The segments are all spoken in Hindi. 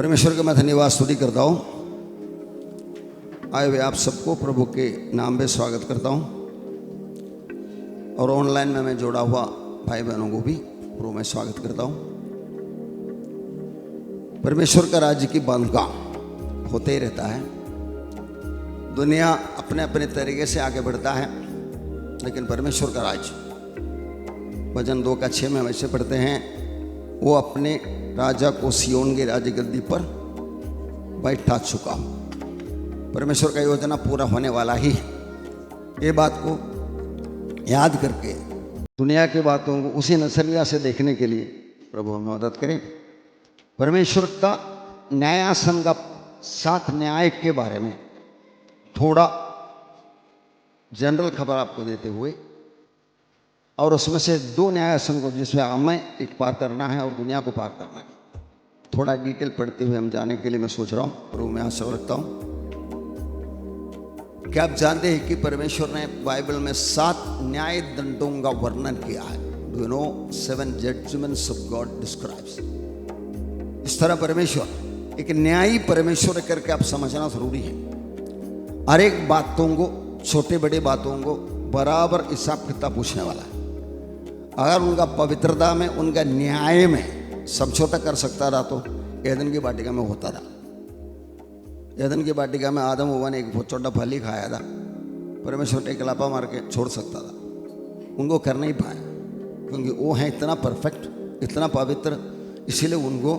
परमेश्वर का मैं धन्यवाद स्तुति करता हूँ। आए हुए आप सबको प्रभु के नाम में स्वागत करता हूँ और ऑनलाइन में मैं जोड़ा हुआ भाई बहनों को भी प्रभु में स्वागत करता हूँ। परमेश्वर का राज्य की बांधगाम होते ही रहता है। दुनिया अपने अपने तरीके से आगे बढ़ता है, लेकिन परमेश्वर का राज्य वचन 2:6 में वैसे पढ़ते हैं, वो अपने राजा को सियोन की राज गद्दी पर बैठा चुका। परमेश्वर का योजना पूरा होने वाला ही है। ये बात को याद करके दुनिया की बातों को उसी नजरिया से देखने के लिए प्रभु हमें मदद करें। परमेश्वर का न्यायासन का 7 न्याय के बारे में थोड़ा जनरल खबर आपको देते हुए, और उसमें से 2 न्यायासन को जिसमें हमें एक पार करना है और दुनिया को पार करना है, थोड़ा डिटेल पढ़ते हुए हम जाने के लिए मैं सोच रहा हूँ। प्रभु मैं आशा रखता हूँ। क्या आप जानते हैं कि परमेश्वर ने बाइबल में 7 न्याय दंडों का वर्णन किया है? Do you know 7 judgements of God describes. इस तरह परमेश्वर एक न्यायी परमेश्वर करके आप समझना जरूरी है। हर एक बातों को, छोटे बड़े बातों को बराबर हिसाब किताब पूछने वाला है। अगर उनका पवित्रता में, उनका न्याय में समझौता कर सकता रहा तो एदन की वाटिका में होता रहा। एदन की वाटिका में आदम हव्वा ने एक बहुत छोटा फल ही खाया था। परमेश्वर ने कलापा मार के छोड़ सकता था, उनको कर नहीं पाया, क्योंकि वो है इतना परफेक्ट, इतना पवित्र। इसीलिए उनको,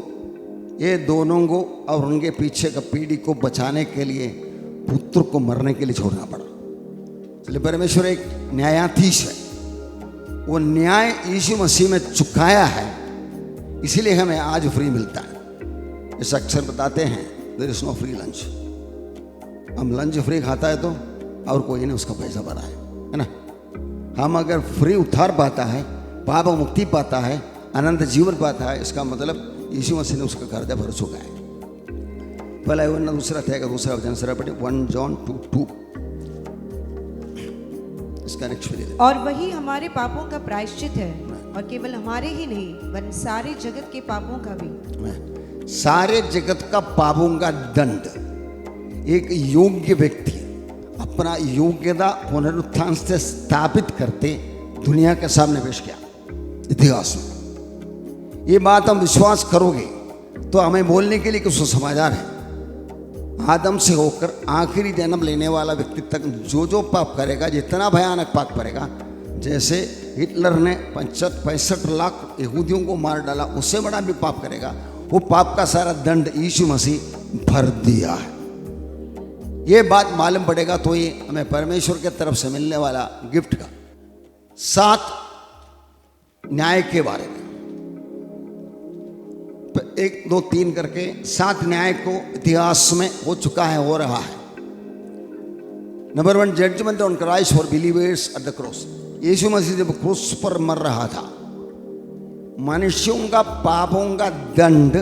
ये दोनों को और उनके पीछे का पीढ़ी को बचाने के लिए पुत्र को मरने के लिए छोड़ना पड़ा। इसलिए परमेश्वर एक न्यायाधीश है। वो न्याय यीशु मसीह में चुकाया है, इसीलिए हमें आज फ्री मिलता है। इस अक्सर बताते हैं there is no free lunch. हम लंच फ्री खाता है तो और कोई नहीं उसका पैसा भरा है ना। हम अगर फ्री उद्धार पाता है, पाप मुक्ति पाता है, अनंत जीवन पाता है, इसका मतलब यीशु मसीह ने उसका कर्जा भर चुका है। पहला वरना दूसरा थे का दूसरा वचन सरा पढ़े 1 जॉन 2:2। इसका नेक्स्ट पढ़िए। और वही हमारे पापों का प्रायश्चित है, और केवल हमारे ही नहीं वरन सारे जगत के पापों का भी। सारे जगत का पापों का दंड एक योग्य व्यक्ति अपना योग्यता पुनरुत्थान से स्थापित करते दुनिया के सामने पेश किया इतिहास में। ये बात हम विश्वास करोगे तो हमें बोलने के लिए कुछ समाचार है। आदम से होकर आखिरी जन्म लेने वाला व्यक्ति तक जो जो पाप करेगा, जितना भयानक पाप करेगा, जैसे हिटलर ने 65 लाख यहूदियों को मार डाला, उससे बड़ा भी पाप करेगा, वो पाप का सारा दंड यीशु मसीह भर दिया है। ये बात मालूम पड़ेगा तो ये हमें परमेश्वर के तरफ से मिलने वाला गिफ्ट का 7 न्याय के बारे में 1 2 3 करके 7 न्याय को इतिहास में हो चुका है, हो रहा है। Number 1 judgment on Christ for believers at the cross. यीशु मसीह जब क्रूस पर मर रहा था, मनुष्यों का पापों का दंड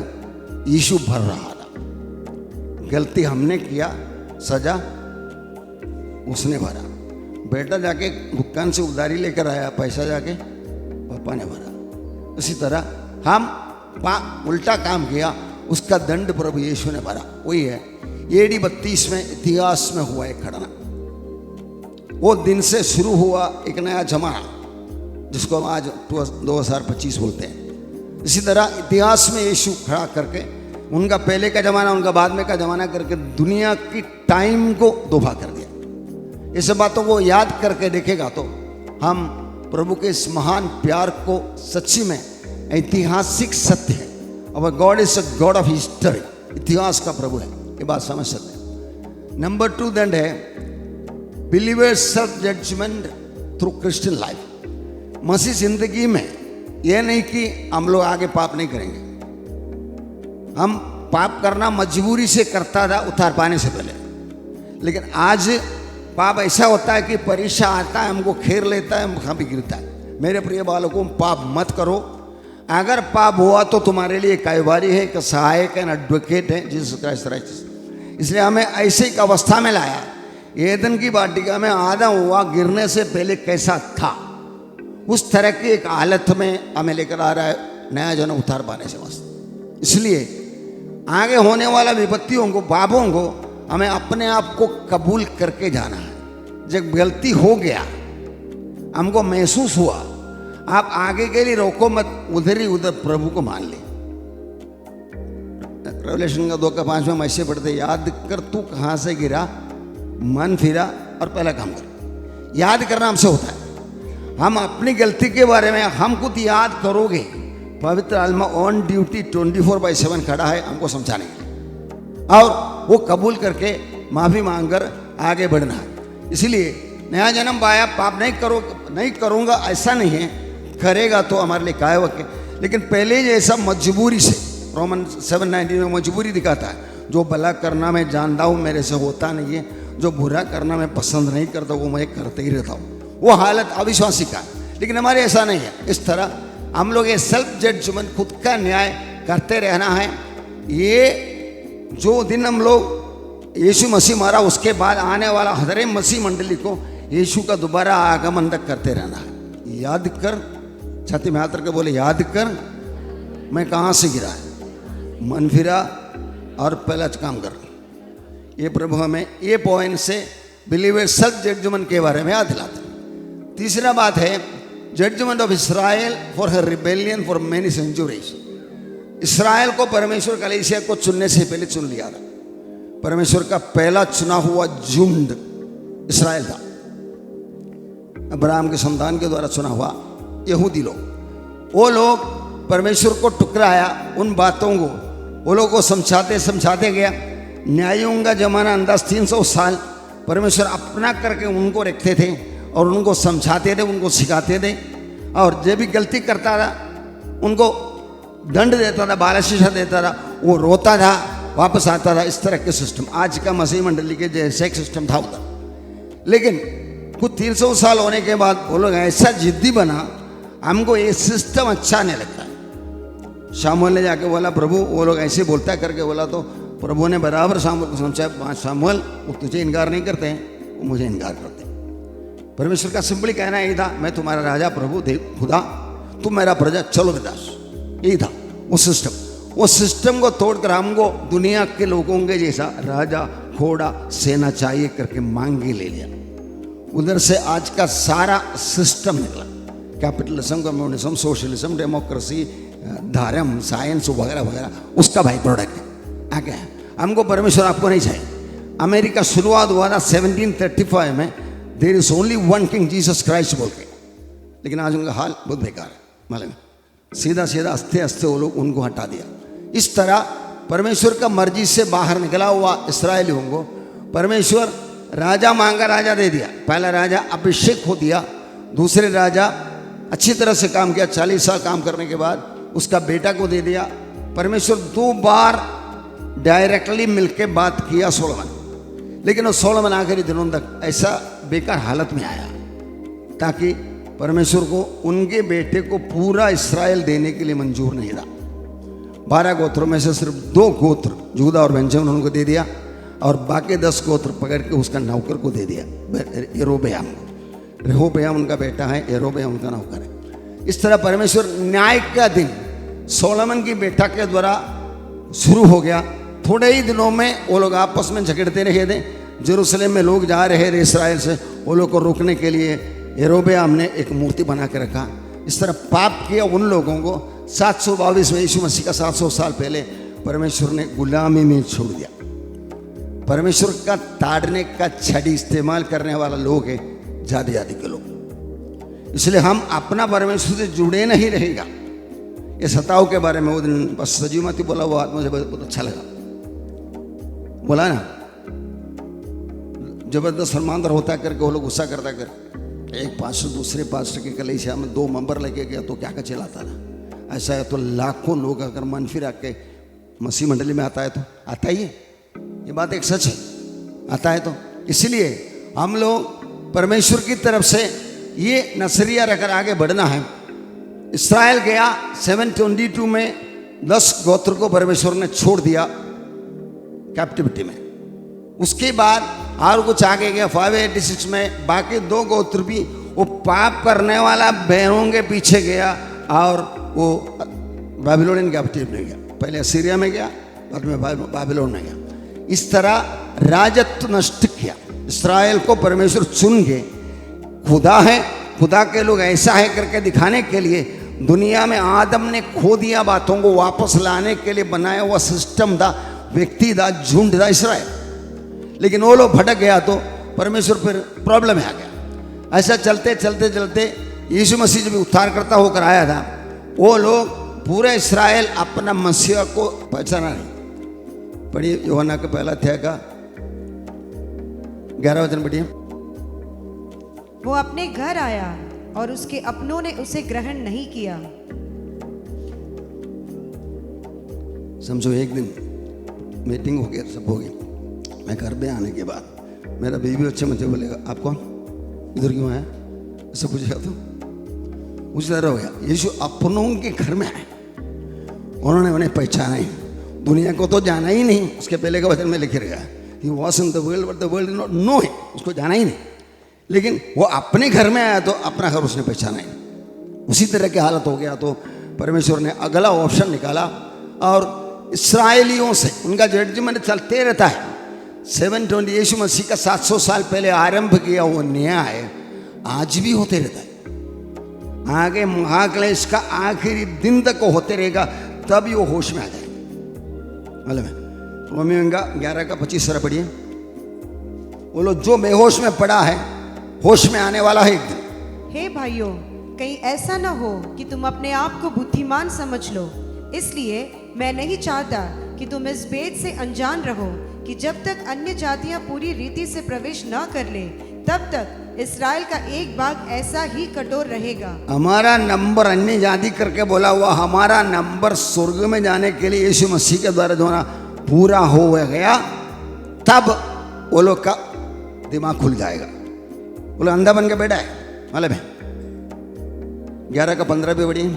यीशु भर रहा था। गलती हमने किया, सजा उसने भरा। बेटा जाके दुकान से उधारी लेकर आया, पैसा जाके पापा ने भरा। इसी तरह हम उल्टा काम किया, उसका दंड प्रभु यीशु ने भरा। वही है AD 32 में इतिहास में हुआ एक घटना। वो दिन से शुरू हुआ एक नया जमाना, जिसको हम आज 2025 बोलते हैं। इसी तरह इतिहास में यीशु खड़ा करके उनका पहले का जमाना, उनका बाद में का जमाना करके दुनिया की टाइम को 2 भाग कर दिया। इस बातों को याद करके देखेगा तो हम प्रभु के इस महान प्यार को सच्ची में ऐतिहासिक सत्य है। और God is a God of history, इतिहास का प्रभु है, ये बात समझ सकते हैं। नंबर 2 दंड है believers self judgment through Christian life. मसीह जिंदगी में यह नहीं कि हम लोग आगे पाप नहीं करेंगे। हम पाप करना मजबूरी से करता था उद्धार पाने से पहले, लेकिन आज पाप ऐसा होता है कि परीक्षा आता है, हमको खेर लेता है, हम कहाँ भी गिरता है। मेरे प्रिय बालकों, पाप मत करो। अगर पाप हुआ तो तुम्हारे लिए एक कायवारी है, एक सहायक है, एडवोकेट है, जीसस क्राइस्ट राइचियस। इसलिए हमें ऐसे एक अवस्था में लाया। एदन की वाटिका में आदम हुआ गिरने से पहले कैसा था, उस तरह की एक हालत में हमें लेकर आ रहा है नया जन्म उद्धार पाने से मस्त। इसलिए आगे होने वाला विपत्तियों को, पापों को हमें अपने आप को कबूल करके जाना है। जब गलती हो गया, हमको महसूस हुआ, आप आगे के लिए रोको मत, उधर ही उधर प्रभु को मान ले। रेवलेशन का 2:5 में ऐसे पढ़ते, याद कर तू कहां से गिरा, मन फिरा और पहला काम कर। याद करना हमसे होता है। हम अपनी गलती के बारे में हम खुद याद करोगे, पवित्र आत्मा ऑन ड्यूटी 24/7 खड़ा है हमको समझाने के लिए, और वो कबूल करके माफी मांगकर आगे बढ़ना है। इसलिए नया जन्म पाया, पाप नहीं करूंगा ऐसा नहीं है, करेगा तो हमारे लिए काय वक्त है। लेकिन पहले जैसा मजबूरी से, रोमन 7:19 में मजबूरी दिखाता है, जो भला करना मैं जानता हूँ मेरे से होता नहीं है, जो बुरा करना मैं पसंद नहीं करता वो मैं करते ही रहता हूँ। वो हालत अविश्वासी का। लेकिन हमारे ऐसा नहीं है। इस तरह हम लोग ये सेल्फ जजमेंट, खुद का न्याय करते रहना है। ये जो दिन हम लोग यीशु मसीह मारा, उसके बाद आने वाला हज़ारे मसीह मंडली को यीशु का दोबारा आगमन तक करते रहना है। याद कर, छाती में हाथ रख के बोले, याद कर मैं कहाँ से गिरा है, मन फिरा और पहला काम कर। ये प्रभु हमें ये पॉइंट से बिलीवर सेल्फ जजमेंट के बारे में याद दिलाते। तीसरा बात है judgement of Israel for her rebellion for many centuries. Israel को परमेश्वर कलीसिया को चुनने से पहले चुन लिया था। परमेश्वर का पहला चुना हुआ झुंड इसराइल था। अब्राहम के संतान के द्वारा चुना हुआ यहूदी लोग, वो लोग परमेश्वर को टुकराया। उन बातों को वो लोग को समझाते गया। न्यायों का जमाना अंदाज 300 साल परमेश्वर अपना करके उनको रखते थे और उनको समझाते थे, उनको सिखाते थे। और जब भी गलती करता था उनको दंड देता था, बाल शिक्षा देता था, वो रोता था, वापस आता था। इस तरह के सिस्टम आज का मसीह मंडली के जैसे एक सिस्टम था उधर। लेकिन कुछ 300 साल होने के बाद वो लोग ऐसा जिद्दी बना, हमको ये सिस्टम अच्छा नहीं लगता। शामुएल ने जाके बोला, प्रभु वो लोग ऐसे बोलता करके बोला, तो प्रभु ने बराबर शामुएल को समझाया, शामुएल वो तुझे इनकार नहीं करते हैं, वो मुझे इनकार करते हैं। परमेश्वर का सिंपली कहना यही था, मैं तुम्हारा राजा प्रभु देव खुदा, तुम मेरा प्रजा, चलो विदास। यही था वो सिस्टम। वो सिस्टम को तोड़कर हमको दुनिया के लोगों के जैसा राजा, घोड़ा, सेना चाहिए करके मांग के ले लिया। उधर से आज का सारा सिस्टम निकला। कैपिटलिज्म, कम्युनिज्म, सोशलिज्म, डेमोक्रेसी, धर्म, साइंस वगैरह वगैरह, उसका भाई प्रोडक्ट है। आगे हमको परमेश्वर आपको नहीं चाहिए। अमेरिका शुरुआत हुआ था 1735 में, there is only one king Jesus Christ बोल के। लेकिन आज उनका हाल बहुत बेकार है। मालूम सीधा सीधा हंसते हंसते वो लोग उनको हटा दिया। इस तरह परमेश्वर का मर्जी से बाहर निकला हुआ इसराइलियों को परमेश्वर राजा मांगा, राजा दे दिया। पहला राजा अभिषेक हो दिया, दूसरे राजा अच्छी तरह से काम किया, 40 साल काम करने के बाद उसका बेटा को दे दिया। परमेश्वर 2 बार डायरेक्टली मिलके बात किया सोलोमन, लेकिन वो सोलोमन आखिरी दिनों तक ऐसा बेकार हालत में आया ताकि परमेश्वर को उनके बेटे को पूरा इस्राएल देने के लिए मंजूर नहीं था। 12 गोत्रों में से सिर्फ 2 गोत्र यहूदा और बेंजामिन उनको दे दिया, और बाकी 10 गोत्र पकड़ के उसका नौकर को दे दिया, यरोबयाम को। रेहोबयाम उनका बेटा है, यरोबयाम उनका नौकर है। इस तरह परमेश्वर न्याय का दिन सोलोमन की बेटा के द्वारा शुरू हो गया। थोड़े ही दिनों में वो लोग आपस में झगड़ते रहे थे। जेरूसलम में लोग जा रहे थे इस्राएल से, वो लोग को रोकने के लिए यरोबयाम ने एक मूर्ति बना के रखा। इस तरह पाप किया उन लोगों को। 722 में यीशु मसीह का 700 साल पहले परमेश्वर ने गुलामी में छोड़ दिया। परमेश्वर का ताड़ने का छड़ी इस्तेमाल करने वाला लोग है जाति जाति के लोग। इसलिए हम अपना परमेश्वर से जुड़े नहीं रहेगा। ये सताव के बारे में वो दिन बस सजीवमती बोला, वो मुझे बहुत अच्छा लगा। बोला ना, जबरदस्त फरमानदार होता करके वो लोग गुस्सा करता कर, एक पास्टर दूसरे पास्टर के कलीसिया में 2 मेंबर लेके गया तो क्या क्या चलाता था। ऐसा है तो लाखों लोग अगर मन फिरा के मसीह मंडली में आता है तो आता ही है। ये बात एक सच है, आता है तो। इसलिए हम लोग परमेश्वर की तरफ से ये नजरिया रखकर आगे बढ़ना है। इस्राएल गया 722 में 10 गोत्र को परमेश्वर ने छोड़ दिया कैप्टिविटी में। उसके बाद और कुछ आगे गया 586 में बाकी 2 गोत्र भी वो पाप करने वाला बहनों के पीछे गया और वो बेबीलोनियन कैप्टिविटी में गया। पहले सीरिया में गया, बाद में बाबिलोन में गया। इस तरह राजत्व नष्ट किया। इस्राएल को परमेश्वर चुन के खुदा है, खुदा के लोग ऐसा है करके दिखाने के लिए दुनिया में आदम ने खो दिया बातों को वापस लाने के लिए बनाया हुआ सिस्टम था, व्यक्ति था, झुंड था इस्राएल। लेकिन वो लोग भटक गया तो परमेश्वर फिर प्रॉब्लम में आ गया। ऐसा चलते चलते चलते यीशु मसीह जब उद्धारकर्ता होकर आया था, वो लोग पूरे इस्राएल अपना मसीह को पहचाना नहीं। पढ़िए यूहन्ना का पहला अध्याय का 11 वचन पढ़िए। वो अपने घर आया और उसके अपनों ने उसे ग्रहण नहीं किया। समझो एक दिन मीटिंग हो गया, सब हो गई। मैं घर पे आने के बाद मेरा बीवी बच्चे मुझे बोलेगा, आप कौन, इधर क्यों आया, ऐसा पूछेगा तो उस तरह हो गया। यीशु अपनों के घर में आए, उन्होंने उन्हें पहचाना ही, दुनिया को तो जाना ही नहीं। उसके पहले का वचन में लिखे रहेगा, He was in the world but the world did not know him, उसको जाना ही नहीं। लेकिन वो अपने घर में आया तो अपना घर उसने पहचाना ही नहीं। उसी तरह की हालत हो गया तो परमेश्वर ने अगला ऑप्शन निकाला और इस्राएलियों से उनका जजमेंट चलते रहता है। 720 यीशु मसीह का 700 साल पहले आरंभ किया वो न्याय आज भी होते रहता है। आगे महाक्लेश का आखिरी दिन तक होते रहेगा, तब वो होश में आ जाएगा। मालूम है रोमियो 11 का 25 पढ़िए। बोलो जो बेहोश में पड़ा है होश में आने वाला है एक दिन। हे भाइयों, कहीं ऐसा न हो कि तुम अपने आप को बुद्धिमान समझ लो। इसलिए मैं नहीं चाहता कि तुम इस भेद से अनजान रहो कि जब तक अन्य जातियां पूरी रीति से प्रवेश न कर ले, तब तक इस्राएल का एक भाग ऐसा ही कठोर रहेगा। हमारा नंबर अन्य जाति करके बोला हुआ, हमारा नंबर स्वर्ग में जाने के लिए यीशु मसीह के द्वारा जो ना पूरा हो गया, तब वो लोग का दिमाग खुल जाएगा। बोले अंधा बन के बैठा है, मालूम है 11 का 15 पे बढ़िए।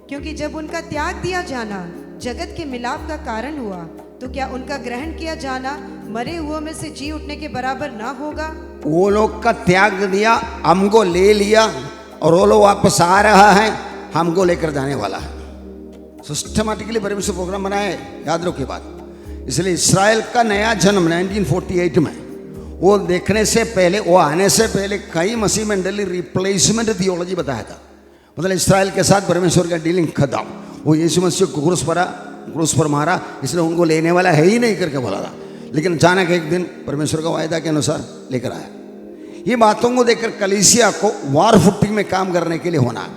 क्योंकि जब उनका त्याग दिया जाना जगत के मिलाप का कारण हुआ, तो क्या उनका ग्रहण किया जाना मरे हुओं में से जी उठने के बराबर ना होगा। वो लोग का त्याग दिया, हमको ले लिया, और वो लोग वापस आ रहा है, हमको लेकर जाने वाला है। सिस्टमैटिकली परमेश्वर प्रोग्राम बनाया है, याद रखो ये बात। इसलिए इस्राएल का नया जन्म 1948 में, वो देखने से पहले, वो आने से पहले कई मसीह मंडली रिप्लेसमेंट थियोलॉजी बताया था। मतलब इस्राएल के साथ परमेश्वर का डीलिंग खत्म। वो यीशु मसीह को क्रूस पर मारा, इसलिए उनको लेने वाला है ही नहीं करके बोला था। लेकिन अचानक एक दिन परमेश्वर का वायदा के अनुसार लेकर आया। ये बातों को देखकर कलीसिया को वॉर फुटिंग में काम करने के लिए होना,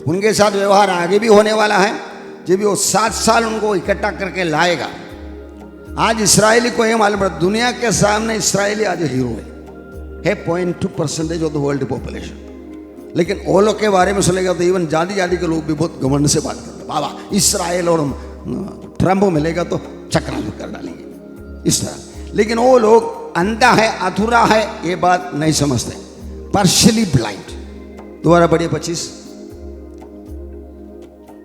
उनके साथ व्यवहार आगे भी होने वाला है। जब भी वो 7 साल उनको इकट्ठा करके लाएगा। आज इसराइली को ये मालूम है, दुनिया के सामने इसराइली आज हीरो है 0.2% ऑफ द वर्ल्ड पॉपुलेशन। लेकिन वो लोग के बारे में सुनेगा तो इवन जाति के लोग भी बहुत घमंड से बात करते हैं, बाबा इसराइल और ट्रम्प मिलेगा तो चक्रांत कर डालेंगे इस तरह। लेकिन वो लोग अंधा है, अधूरा है, ये बात नहीं समझते, पार्शियली ब्लाइंड। दोबारा बढ़िए 25।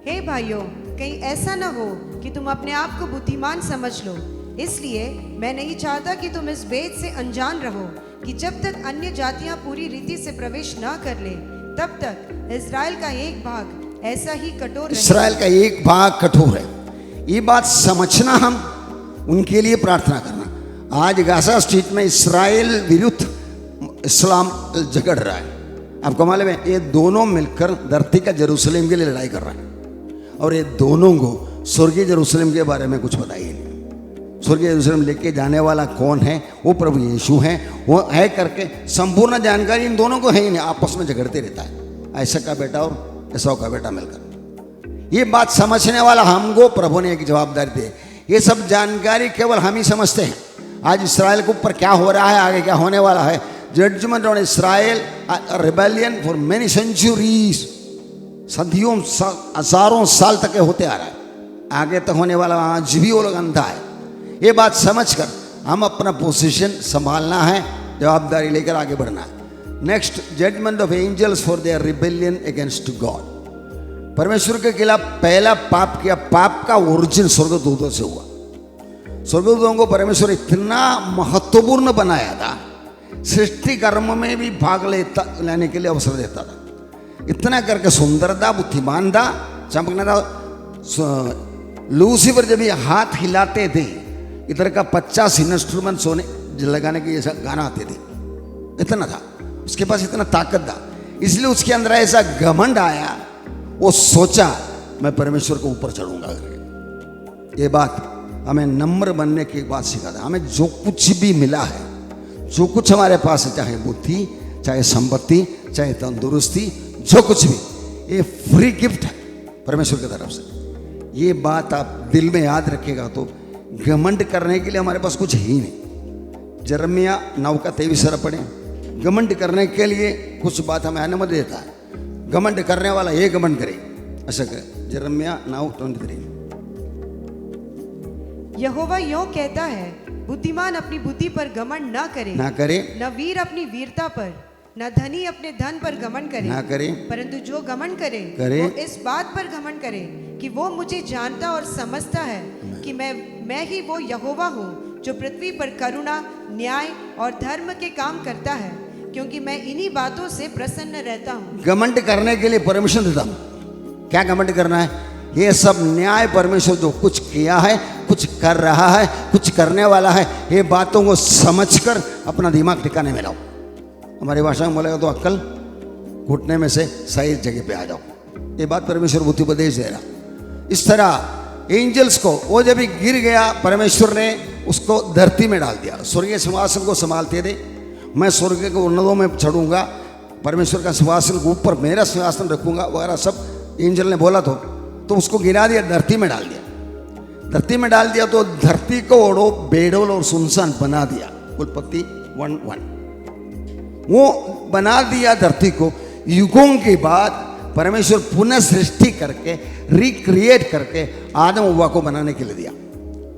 हे भाइयों, कहीं ऐसा न हो कि तुम अपने आप को बुद्धिमान समझ लो। इसलिए मैं नहीं चाहता कि तुम इस भेद से अनजान रहो कि जब तक अन्य जातियां पूरी रीति से प्रवेश न कर ले, तब तक इस्राएल का एक भाग ऐसा ही कठोर है। इस्राएल का एक भाग कठोर है, ये बात समझना, हम उनके लिए प्रार्थना करना। आज गाजा स्ट्रीट में इस्राएल विरुद्ध इस्लाम झगड़ रहा है। आपको मालूम है ये दोनों मिलकर धरती का जेरूसलम के लिए लड़ाई कर रहा है, और ये दोनों को स्वर्गीय जेरूसलम के बारे में कुछ पता ही नहीं। स्वर्गीय जेरूसलम लेके जाने वाला कौन है, वो प्रभु यीशु हैं, वो है करके संपूर्ण जानकारी इन दोनों को है ही नहीं। आपस में झगड़ते रहता है, ऐसा का बेटा और ऐसा का बेटा मिलकर। ये बात समझने वाला हमको प्रभु ने एक जवाबदारी दी। ये सब जानकारी केवल हम ही समझते हैं। आज इसराइल के ऊपर क्या हो रहा है, आगे क्या होने वाला है, judgement on Israel, rebellion for many centuries, सदियों हजारों साल तक होते आ रहा है, आगे तक होने वाला। आज भी वो लोग अंधा है। ये बात समझकर हम अपना पोजीशन संभालना है, जवाबदारी लेकर आगे बढ़ना है। Next, judgement of angels for their rebellion against God. परमेश्वर के खिलाफ पहला पाप किया, पाप का ओरिजिन स्वर्गदूतों से हुआ। स्वर्गदूतों को परमेश्वर इतना महत्वपूर्ण बनाया था, सृष्टि कर्म में भी भाग लेने के लिए अवसर देता था। इतना करके सुंदर था, बुद्धिमान था, चमकना था, लूसीफर जब ये हाथ हिलाते थे, इधर का 50 इंस्ट्रूमेंट सोने लगाने के ऐसा गाना आते थे, इतना था उसके पास, इतना ताकत था। इसलिए उसके अंदर ऐसा घमंड आया, वो सोचा मैं परमेश्वर को ऊपर चढ़ूंगा। ये बात हमें नम्र बनने की बात सिखाता है। हमें जो कुछ भी मिला है, जो कुछ हमारे पास है, चाहे बुद्धि, चाहे संपत्ति, चाहे तंदुरुस्ती, जो कुछ भी, ये फ्री गिफ्ट है परमेश्वर की तरफ से। ये बात आप दिल में याद रखिएगा तो घमंड करने के लिए हमारे पास कुछ ही नहीं। यिर्मयाह 9 का 23 पढ़े। घमंड करने के लिए कुछ बात हमें अनुमति देता है। घमंड करने वाला ये घमंड करे, ऐसा करे। यिर्मयाह 9:23। यहोवा यों कहता है, बुद्धिमान अपनी बुद्धि पर घमंड ना करे, न वीर अपनी वीरता पर, न धनी अपने धन पर घमंड करे, ना करे, परंतु जो घमंड करे करे, वो इस बात पर घमंड करे कि वो मुझे जानता और समझता है कि मैं ही वो यहोवा हूँ जो पृथ्वी पर करुणा, न्याय और धर्म के काम करता है, क्योंकि मैं इन्हीं बातों से प्रसन्न रहता हूँ। घमंड करने के लिए परमिशन देता हूं। क्या घमंड करना है? ये सब न्याय परमेश्वर जो कुछ किया है, कुछ कर रहा है, कुछ करने वाला है, ये बातों को समझकर अपना दिमाग ठिकाने में लाओ। हमारी भाषा में बोलेगा तो अक्ल घुटने में से सही जगह पे आ जाओ। ये बात परमेश्वर बुद्धि उपदेश दे रहा। इस तरह एंजल्स को, वो जब भी गिर गया, परमेश्वर ने उसको धरती में डाल दिया। स्वर्गीय सिंहासन को संभालते थे। मैं स्वर्ग के उन्नतों में चढ़ूंगा, परमेश्वर का सिंहासन के ऊपर मेरा सिंहासन रखूंगा वगैरह सब एंजल ने बोला तो उसको गिरा दिया, धरती में डाल दिया। धरती में डाल दिया तो धरती को ओढ़ो बेडोल और सुनसान बना दिया। उत्पत्ति 1:1 वो बना दिया धरती को। युगों के बाद परमेश्वर पुनः सृष्टि करके, रिक्रिएट करके आदम हव्वा को बनाने के लिए दिया।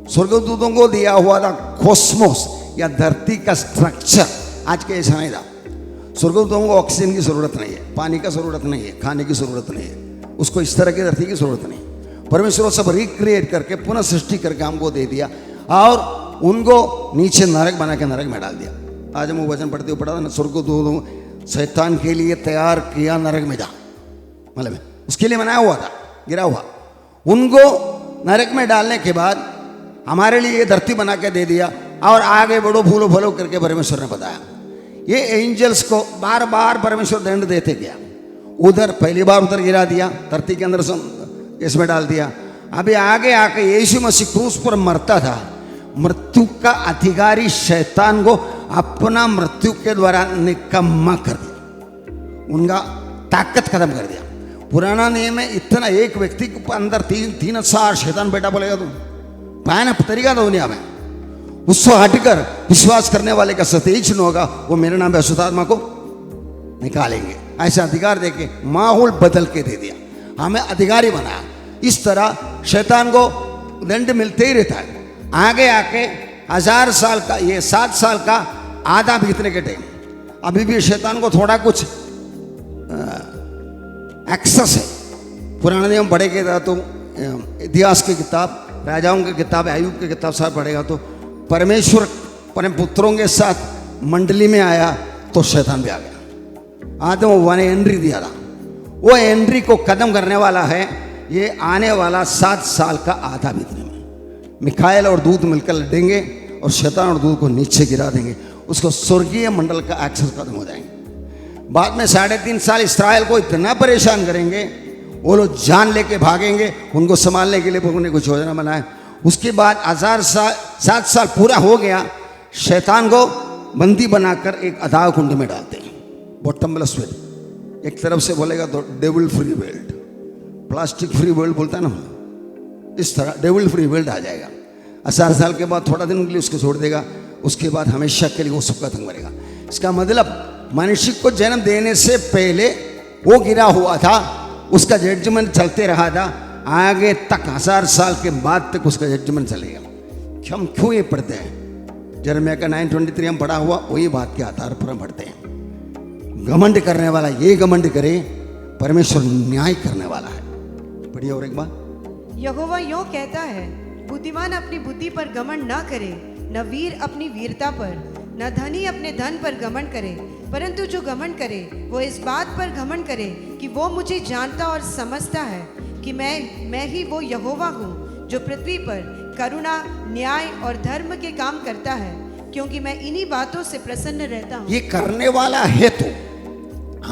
स्वर्गदूतों को दिया हुआ था कॉस्मोस या धरती का स्ट्रक्चर। आज के ऐसा नहीं था। स्वर्गदूतों को ऑक्सीजन की जरूरत नहीं है, पानी का जरूरत नहीं है, खाने की जरूरत नहीं है, उसको इस तरह की धरती की जरूरत नहीं। परमेश्वर सब रिक्रिएट करके पुनः सृष्टि करके हमको दे दिया और उनको नीचे नरक बना के नरक में डाल दिया। आज हम वो वचन पढ़ते हुए पढ़ा था ना, स्वर्गदूतों शैतान के लिए तैयार किया नरक में जा, मतलब उसके लिए बनाया हुआ था, गिरा हुआ। उनको नरक में डालने के बाद हमारे लिए ये धरती बना के दे दिया और आगे बढ़ो, भूलो भलो करके परमेश्वर ने बताया। ये एंजल्स को बार बार परमेश्वर दंड देते गया। उधर पहली बार उधर गिरा दिया, धरती के अंदर इसमें डाल दिया। अभी आगे आके यीशु मसीह क्रूस पर मरता था। मृत्यु का अधिकारी शैतान को अपना मृत्यु के द्वारा निकम्मा कर दिया, उनका ताकत खत्म कर दिया। पुराना नियम में इतना एक व्यक्ति के अंदर 3,000 शैतान बेटा बोलेगा तो पाया तरीका था दुनिया में। उसको हटकर विश्वास करने वाले का सतेज न होगा, वो मेरे नाम पे अशुद्ध आत्मा को निकालेंगे। ऐसा अधिकार देके माहौल बदल के दे दिया, हमें अधिकारी बनाया। इस तरह शैतान को दंड मिलते ही रहता है। आगे आके 1000 साल का, ये 7 साल का आधा बीतने के टाइम अभी भी शैतान को थोड़ा कुछ एक्सेस है। पुराने नियम पढ़ेगा तो इतिहास की किताब, राजाओं की किताब, अय्यूब की किताब साहब पढ़ेगा तो परमेश्वर अपने पुत्रों के साथ मंडली में आया तो शैतान भी आ गया। आदम हव्वा ने एंट्री दिया था, वो एंट्री को खत्म करने वाला है ये आने वाला 7 साल का आधा बीतने में। मिखाएल और दूत मिलकर लड़ेंगे और शैतान और दूत को नीचे गिरा देंगे, उसको स्वर्गीय मंडल का एक्सेस खत्म हो जाएंगे। बाद में 3.5 साल इस्राएल को इतना परेशान करेंगे, वो लोग जान लेके भागेंगे। उनको संभालने के लिए प्रभु ने कुछ योजना बनाया। उसके बाद 7 साल पूरा हो गया, शैतान को बंदी बनाकर एक अथाह कुंड में डालते हैं, बॉटमलेस वेल। एक तरफ से बोलेगा तो devil free world, plastic free world बोलता है ना, इस तरह डेविल फ्री वर्ल्ड आ जाएगा। 18 साल के बाद थोड़ा दिन के लिए उसको छोड़ देगा, उसके बाद हमेशा के लिए वो सब खत्म करेगा। इसका मतलब मनुष्य को जन्म देने से पहले वो गिरा हुआ था, उसका जजमेंट चलते रहा था, आगे तक 1000 साल के बाद तक उसका जजमेंट चलेगा। हम क्यों ये पढ़ते हैं? यिर्मयाह का 9:23 हम पढ़ा हुआ, वही बात के आधार पर हम पढ़ते हैं। घमंड करने वाला ये घमंड करे, परमेश्वर न्याय करने वाला है। पढ़िए और एक बार। यहोवा यों कहता है, बुद्धिमान अपनी बुद्धि पर घमंड ना करे, न वीर अपनी वीरता पर, न धनी अपने धन पर घमंड करे, परंतु जो घमंड करे वो इस बात पर घमंड करे कि वो मुझे जानता और समझता है कि मैं ही वो यहोवा हूँ जो पृथ्वी पर करुणा, न्याय और धर्म के काम करता है, क्योंकि मैं इन्हीं बातों से प्रसन्न रहता हूँ। ये करने वाला है तो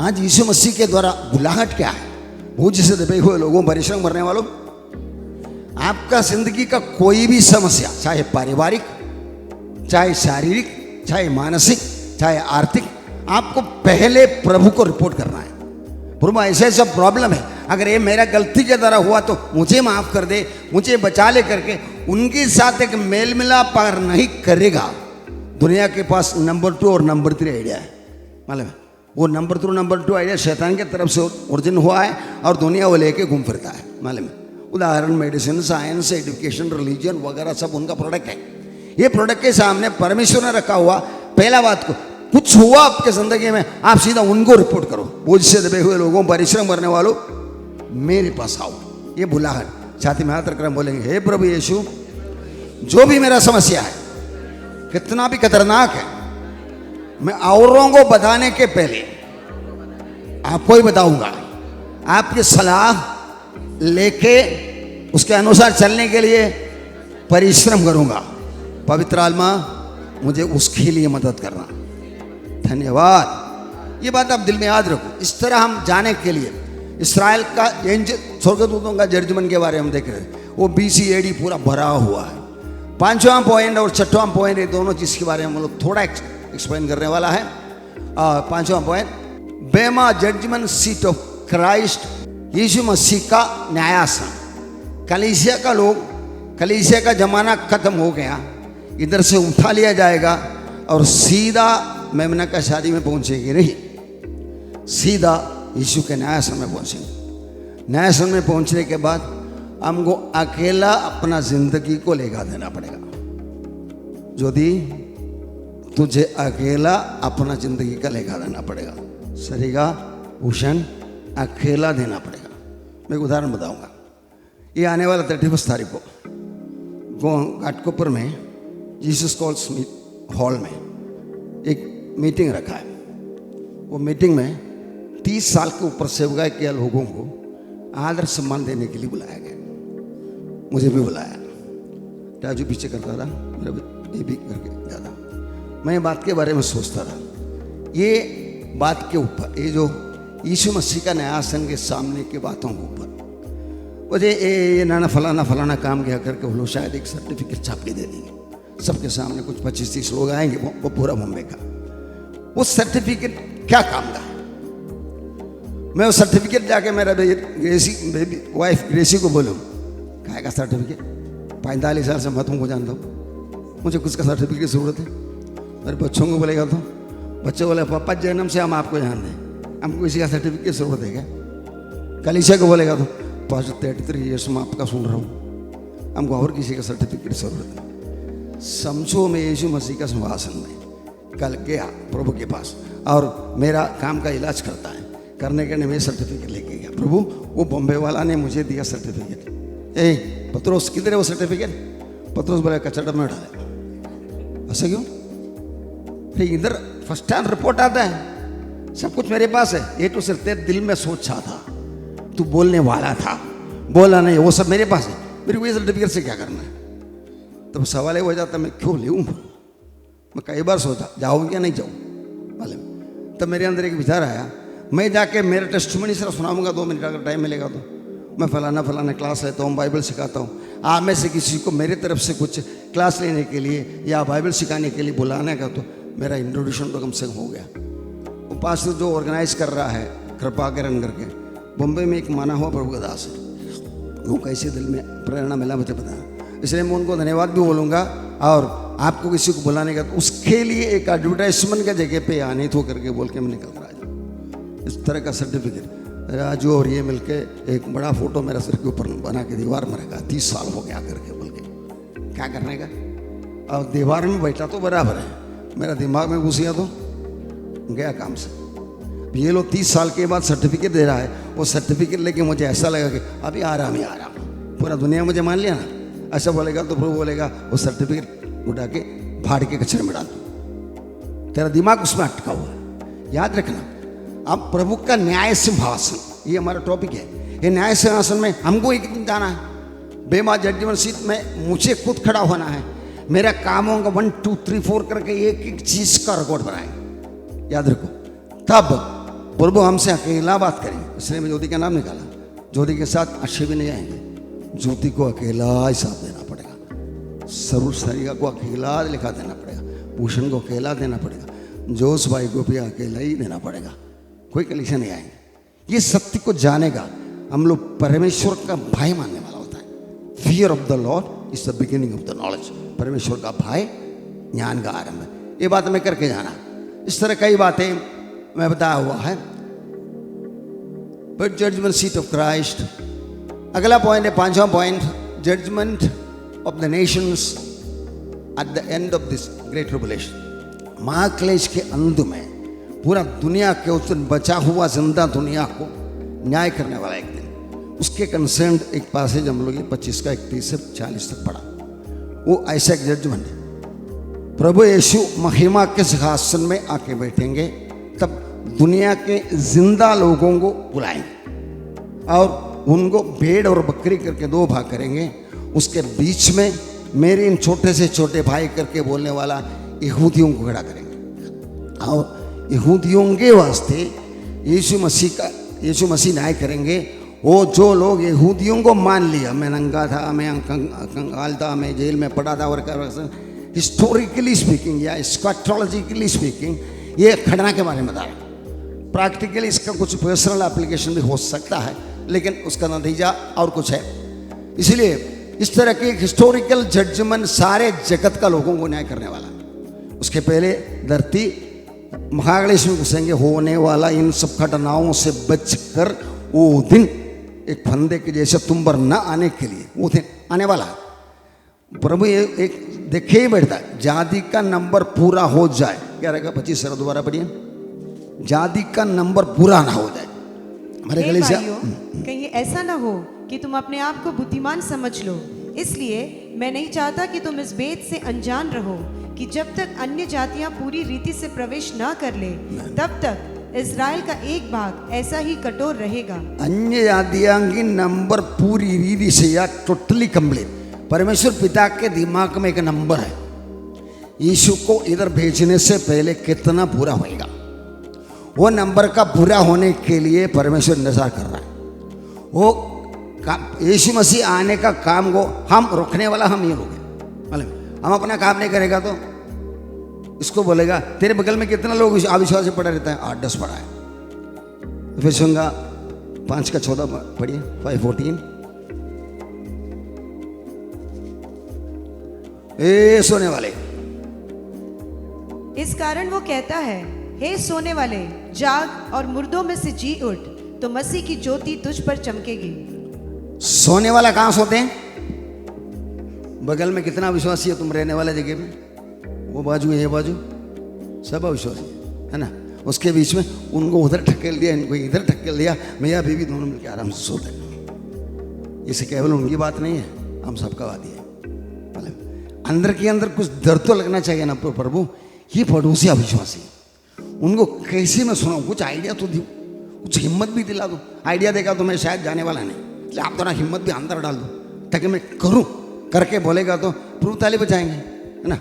आज यीशु मसीह के द्वारा बुलाहट क्या है? वो जिसे दबे हुए लोगों, परिश्रम करने वालों, आपका जिंदगी का कोई भी समस्या, चाहे पारिवारिक, चाहे शारीरिक, चाहे मानसिक, चाहे आर्थिक, आपको पहले प्रभु को रिपोर्ट करना है। प्रभु ऐसे ऐसा प्रॉब्लम है, अगर ये मेरा गलती के द्वारा हुआ तो मुझे माफ कर दे, मुझे बचा ले करके उनके साथ एक मेल मिलाप पार नहीं करेगा। दुनिया के पास नंबर 2 और नंबर 3 आइडिया है, मालूम है? वो नंबर 2 आइडिया शैतान की तरफ से ओरिजिन हुआ है और दुनिया वो लेके घूम फिरता है, मालूम है? उदाहरण मेडिसिन, साइंस, एजुकेशन, रिलीजन वगैरह सब उनका प्रोडक्ट है। ये प्रोडक्ट के सामने परमेश्वर ने रखा हुआ, पहला बात को कुछ हुआ आपके जिंदगी में, आप सीधा उनको रिपोर्ट करो। बोझ से दबे हुए लोगों, परिश्रम करने वालों, मेरे पास आओ। ये बुलाहट, छाती में हाथ रखकर बोलेंगे, हे प्रभु यीशु, जो भी मेरा समस्या है, कितना भी खतरनाक है, मैं औरों को बताने के पहले आपको ही बताऊंगा। आपकी सलाह लेके उसके अनुसार चलने के लिए परिश्रम करूंगा। पवित्र आत्मा मुझे उसके लिए मदद करना। धन्यवाद। ये बात आप दिल में याद रखो। इस तरह हम जाने के लिए इस्राएल का स्वर्गदूतों का जजमेंट के बारे में देख रहे हैं, वो BC AD पूरा भरा हुआ है। 5वां पॉइंट और 6वां पॉइंट, ये दोनों चीज के बारे में हम लोग थोड़ा एक्सप्लेन करने वाला है। 5वां पॉइंट, बेमा जजमेंट सीट ऑफ क्राइस्ट, यीशु मसीह का न्यायासन। कलीसिया का लोग, कलीसिया का जमाना खत्म हो गया, इधर से उठा लिया जाएगा और सीधा मेमना का शादी में पहुंचेगी नहीं, सीधा यीशु के न्यायासन में पहुंचेंगे। न्यायासन में पहुंचने के बाद हमको अकेला अपना जिंदगी को लेगा देना पड़ेगा। यदि तुझे अकेला अपना जिंदगी का लेगा देना पड़ेगा, सरीगा भूषण अकेला देना पड़ेगा। मैं एक उदाहरण बताऊंगा। ये आने वाला 31 तारीख को घाटकोपर में जीसस कॉल्स हॉल में एक मीटिंग रखा है। वो मीटिंग में 30 साल के ऊपर सेवकाई किया लोगों को आदर सम्मान देने के लिए बुलाया गया। मुझे भी बुलाया। राजू पीछे करता था, मेरा ये भी करके जाता। मैं बात के बारे में सोचता था, ये बात के ऊपर, ये जो यीशु मसीह का न्यायासन के सामने की बातों के ऊपर मुझे ये ना फलाना काम किया करके वो लोग शायद एक सर्टिफिकेट छाप के दे देंगे। सबके सामने कुछ 25-30 लोग आएंगे, वो पूरा बॉम्बे का। वो सर्टिफिकेट क्या काम का है? मैं वो सर्टिफिकेट जाके मेरा बेबी वाइफ ग्रेसी को बोलूँ, काय का सर्टिफिकेट? 45 साल से मैं तुमको जानता हूँ, मुझे कुछ का सर्टिफिकेट की जरूरत है। मेरे बच्चों को बोलेगा तो बच्चे बोले पापा जन्म से हम आपको जानते हैं, हमको किसी का सर्टिफिकेट की जरूरत है क्या? कलीसिया को बोलेगा तो पास्ट 33 ईयर्स में आपका सुन रहा हूँ, हमको और किसी का सर्टिफिकेट की जरूरत है। समझो मैं यीशु मसीह का सिंहासन में कल गया प्रभु के पास और मेरा काम का इलाज करता है, करने के लिए मैं सर्टिफिकेट लेके गया। प्रभु वो बॉम्बे वाला ने मुझे दिया सर्टिफिकेट। ए पत्रोस किधर है वो सर्टिफिकेट? पत्रोस बोले कचरा में डाले। ऐसा क्यों? फिर इधर फर्स्ट हैंड रिपोर्ट आता है, सब कुछ मेरे पास है। ये तो सिर्फ तेरे दिल में सोचा था, तू बोलने वाला था, बोला नहीं, वो सब मेरे पास है। मेरे को ये सर्टिफिकेट से क्या करना है? तब सवाल ये हो जाता मैं क्यों लूँ? मैं कई बार सोचा जाऊँ या नहीं जाऊँ मालूम। तब मेरे अंदर एक विचार आया, मैं जाके मेरा टेस्टिमनी सिर्फ सुनाऊंगा 2 मिनट अगर टाइम मिलेगा तो। मैं फलाना क्लास लेता हूँ, बाइबल सिखाता हूँ। आप में से किसी को मेरे तरफ से कुछ क्लास लेने के लिए या बाइबल सिखाने के लिए बुलाने का तो मेरा इंट्रोडक्शन तो कम से कम हो गया। वो पास्टर जो ऑर्गेनाइज कर रहा है कृपाकरण करके, बम्बई में एक माना हुआ प्रभु का दास है, वो कैसे दिल में प्रेरणा मिला मुझे पता है। इसलिए मैं उनको धन्यवाद भी बोलूँगा। और आपको किसी को बुलाने का तो उसके लिए एक एडवर्टाइजमेंट का जगह पे आने तो करके बोल के मैं निकल कर आ जाऊँ। इस तरह का सर्टिफिकेट राजू और ये मिलके एक बड़ा फोटो मेरा सिर के ऊपर बना के दीवार में रखा, 30 साल हो गया करके बोल के। क्या करने का? और दीवार में बैठा तो बराबर है, मेरा दिमाग में घुस गया तो गया काम से। ये लोग 30 साल के बाद सर्टिफिकेट दे रहा है, वो सर्टिफिकेट लेके मुझे ऐसा लगा कि अभी आराम ही आराम, पूरा दुनिया मुझे मान लिया ना। ऐसा बोलेगा तो प्रभु बोलेगा वो सर्टिफिकेट उठा के भाड़ के कचरे में डाल दो, तेरा दिमाग उसमें अटका हुआ है। याद रखना, अब प्रभु का न्याय सिंहासन, ये हमारा टॉपिक है। ये न्याय सिंहासन में हमको एक दिन जाना है। बेमा जजमेंट सीट में मुझे खुद खड़ा होना है। मेरा काम होगा 1 2 3 4 करके एक एक चीज का रिकॉर्ड बनाएंगे, याद रखो। तब प्रभु हमसे अकेला बात करेंगे। इसलिए मैं ज्योति का नाम निकाला। ज्योति के साथ अच्छे भी नहीं आएंगे। ज्योति को अकेला हिसाब देना पड़ेगा। सरूर सरिया को अकेला लिखा देना पड़ेगा। भूषण को अकेला देना पड़ेगा। जोश भाई को भी अकेला ही देना पड़ेगा। कोई कलीसिया नहीं आएंगे। ये सत्य को जानेगा। हम लोग परमेश्वर का भय मानने वाला होता है। Fear of the Lord is the beginning of the knowledge. परमेश्वर का भय ज्ञान का आरंभ है। ये बात मैं करके जाना। इस तरह कई बातें मैं बताया हुआ है। But judgment seat of Christ. अगला पॉइंट है, 5वां point, judgment of the nations at the end of this great tribulation. महाक्लेश के अंत में पूरा दुनिया के उस दिन बचा हुआ जिंदा दुनिया को न्याय करने वाला एक दिन। उसके कंसर्न एक पासेज हम लोग 25 का 31 से 40 तक पढ़ा। वो ऐसा एक जजमेंट है। प्रभु यीशु महिमा के सिंहासन में आके बैठेंगे। तब दुनिया के जिंदा लोगों को बुलाएंगे और उनको भेड़ और बकरी करके 2 भाग करेंगे। उसके बीच में मेरे इन छोटे से छोटे भाई करके बोलने वाला यहूदियों को खड़ा करेंगे और यहूदियों के वास्ते यीशु मसीह न्याय करेंगे। वो जो लोग यहूदियों को मान लिया, मैं नंगा था, मैं कंगाल था, मैं जेल में पड़ा था, और हिस्टोरिकली स्पीकिंग या स्कैटोलॉजिकली स्पीकिंग ये घटना के बारे में बता रहा। प्रैक्टिकली इसका कुछ पर्सनल एप्लीकेशन भी हो सकता है, लेकिन उसका नतीजा और कुछ है। इसलिए इस तरह के हिस्टोरिकल जजमेंट सारे जगत का लोगों को न्याय करने वाला। उसके पहले धरती महाक्लेश में घुसेंगे। होने वाला इन सब घटनाओं से बचकर वो दिन एक फंदे के जैसे तुम पर न आने के लिए वो दिन आने वाला है। प्रभु ये एक देखे ही बैठता है, जाति का नंबर पूरा हो जाए। क्या रहेगा 25 सर दोबारा पढ़िए। जाति का नंबर पूरा ना हो जाए। हमारे हे कलीसिया भाइयों, कहीं ऐसा ना हो कि तुम अपने आप को बुद्धिमान समझ लो। इसलिए मैं नहीं चाहता कि तुम इस भेद से अनजान रहो कि जब तक अन्य जातियां पूरी रीति से प्रवेश ना कर ले, तब तक इज़राइल का एक भाग ऐसा ही कठोर रहेगा। अन्य जातियों की नंबर पूरी रीति से या टोटली कंप्लीट। परमेश्वर पिता के दिमाग में एक नंबर है। यीशु को इधर भेजने से पहले कितना पूरा होएगा, वो नंबर का पूरा होने के लिए परमेश्वर इंतजार कर रहा है। वो यीशु मसीह आने का काम को हम रोकने वाला हम ये लोग हैं। हम अपना काम नहीं करेगा तो इसको बोलेगा तेरे बगल में कितना लोग अविश्वास से पड़ा रहता है, 8-10 पड़ा है। फिर सुनगा 5 का 14 पढ़िए 5:14। ए सोने वाले, इस कारण वो कहता है, हे सोने वाले जाग और मुर्दों में से जी उठ, तो मसीह की ज्योति तुझ पर चमकेगी। सोने वाला कहाँ सोते हैं? बगल में कितना विश्वासी है तुम रहने वाले जगह में? वो बाजू ये बाजू सब अविश्वासी है ना। उसके बीच में उनको उधर ढकेल दिया, इनको इधर ढकेल दिया, मियाँ बीवी दोनों मिलकर आराम से सोते हैं। इसे केवल उनकी बात नहीं है, हम सबका बात ही है। अंदर के अंदर कुछ डर तो लगना चाहिए ना प्रभु, ये पड़ोसी अविश्वासी, उनको कैसे मैं सुनाऊं? कुछ आइडिया तो दो, कुछ हिम्मत भी दिला दो। आइडिया देगा तो मैं शायद जाने वाला नहीं, इसलिए आप थोड़ा हिम्मत भी अंदर डाल दो ताकि मैं करूं। करके बोलेगा तो प्रभु ताली बजाएंगे, है ना।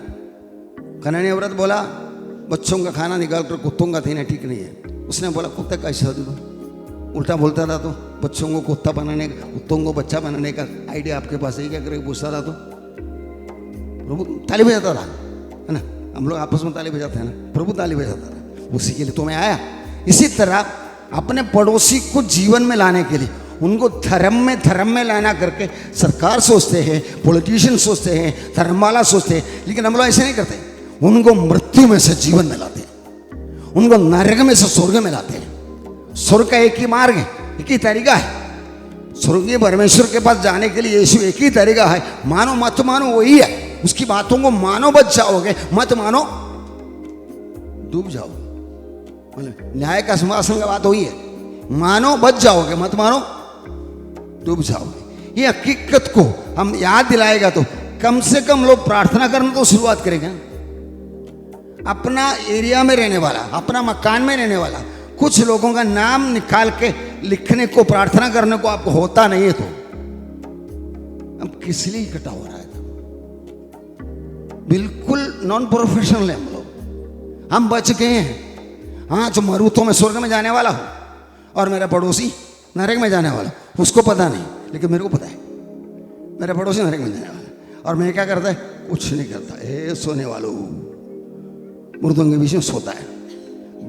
कन्हैया व्रत बोला बच्चों का खाना निकाल कर कुत्तों का देना ठीक नहीं है। उसने बोला कुत्ते का ऐसा दो, उल्टा बोलता था तो बच्चों को कुत्ता बनाने का, कुत्तों को बच्चा बनाने का आइडिया आपके पास है क्या करके पूछता था तो प्रभु ताली बजाता था, है ना। हम लोग आपस में ताली बजाते हैं ना, प्रभु ताली बजाता था। उसी के लिए तो मैं आया। इसी तरह अपने पड़ोसी को जीवन में लाने के लिए उनको धर्म में लाना करके सरकार सोचते हैं, पॉलिटिशियन सोचते हैं, धर्मवाला सोचते हैं, लेकिन हम लोग ऐसे नहीं करते। उनको मृत्यु में से जीवन में लाते हैं, उनको नरक में से स्वर्ग में लाते हैं। स्वर्ग का एक ही मार्ग है, एक ही तरीका है। स्वर्गीय परमेश्वर के पास जाने के लिए यीशु एक ही तरीका है, मानो मत मानो वही है। उसकी बातों को मानो बच जाओगे, मत मानो डूब जाओगे। न्याय का सिंहासन का बात वही है, मानो बच जाओगे, मत मानो डूब जाओगे। ये हकीकत को हम याद दिलाएगा तो कम से कम लोग प्रार्थना करना तो शुरुआत करेंगे। अपना एरिया में रहने वाला, अपना मकान में रहने वाला कुछ लोगों का नाम निकाल के लिखने को, प्रार्थना करने को आपको होता नहीं है तो हम किस लिए इकट्ठा हो रहा है? बिल्कुल नॉन प्रोफेशनल है हम लोग, हम बच गए हैं। हाँ, जो मरू तो मैं स्वर्ग में जाने वाला हूँ और मेरा पड़ोसी नरक में जाने वाला, उसको पता नहीं, लेकिन मेरे को पता है मेरा पड़ोसी नरक में जाने वाला है। और मैं क्या करता है? कुछ नहीं करता, ए सोने वालों, मुर्दों के बीच में सोता है।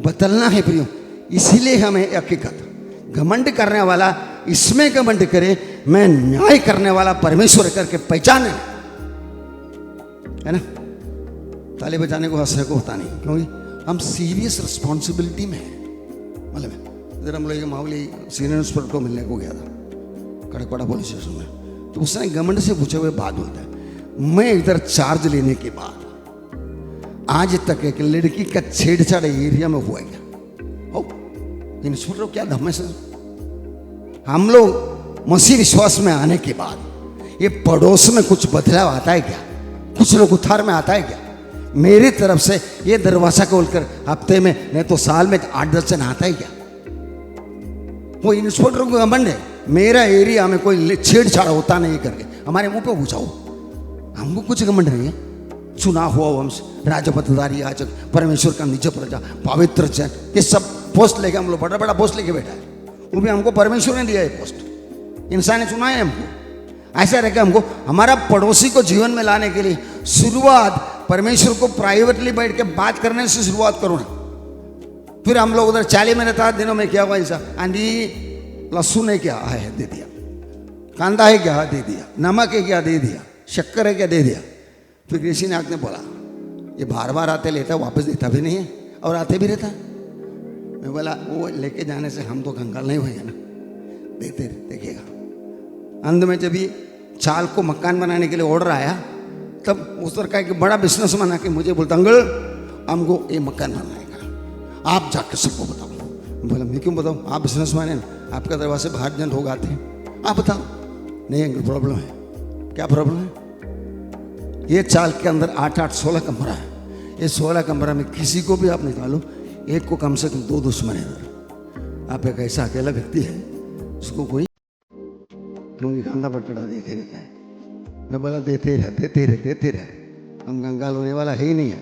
बदलना है प्रियो, इसीलिए हमें हकीकत, घमंड करने वाला इसमें घमंड करे, मैं न्याय करने वाला परमेश्वर करके पहचाने, है ना। ताली बजाने को हंसने को होता नहीं, क्योंकि हम सीरियस रिस्पॉन्सिबिलिटी में हैं। मतलब इधर हम लोग मामूली सीनियर इंस्पेक्टर को मिलने को गया था कड़कवाड़ा पुलिस स्टेशन में, तो उसने घमंड से पूछे हुए बात बोलता है, मैं इधर चार्ज लेने के बाद आज तक एक लड़की का छेड़छाड़ एरिया में हुआ क्या? ओ इंस्पेक्टर क्या धम्मे से, हम लोग मसीह विश्वास में आने के बाद ये पड़ोस में कुछ बदलाव आता है क्या? कुछ लोग उधार में आता है क्या? मेरी तरफ से ये दरवाजा खोलकर हफ्ते में नहीं तो साल में 8-10 जन आता है क्या? वो इंस्पेक्टर को घमंड है, मेरा एरिया में कोई छेड़छाड़ होता नहीं करके हमारे मुंह पे पूछाओ, हमको कुछ घमंड नहीं है। चुनाव हुआ वंश, राजपथधारी याजक, परमेश्वर का निज प्रजा, पवित्र जन, ये सब पोस्ट लेके हम लोग बड़ा बड़ा पोस्ट लेके बैठा है। वो भी हमको परमेश्वर ने दिया है पोस्ट, इंसान ने चुना है हमको। ऐसा रहेगा हमको हमारा पड़ोसी को जीवन में लाने के लिए शुरुआत परमेश्वर को प्राइवेटली बैठ के बात करने से शुरुआत करो ना। फिर हम लोग उधर 40 में 7 दिनों में क्या हुआ ऐसा, आंधी लहसुन है क्या है दे दिया, कांदा है क्या दे दिया, नमक है क्या दे दिया, शक्कर है क्या दे दिया। फिर किसी ने आके बोला ये बार बार आते लेता वापस देता भी नहीं है और आते भी रहता। मैं बोला वो लेके जाने से हम तो कंगाल नहीं हुए ना, देते देखिएगा। अंत में जब ये चाल को मकान बनाने के लिए ऑर्डर आया तब उस तरह का एक बड़ा बिजनेस बना के मुझे बोलता, अंकल हमको ये मकान बनाएगा, आप जाकर सबको बताओ। बोला मैं क्यों बताऊँ, आप बिजनेस मैन हैं, आपका दरवाजे बाहर जन लोग आते हैं, आप बताओ। नहीं अंकल प्रॉब्लम है। क्या प्रॉब्लम है? ये चाल के अंदर 8-8 16 कमरा है, ये 16 कमरा में किसी को भी आप निकालो, एक को कम से कम 2 दुश्मन है इधर। आप एक ऐसा अकेला व्यक्ति है उसको कोई क्योंकि खाना पटड़ा देते रहता है। मैं बोला देते रहे, हम कंगाल होने वाला है ही नहीं है।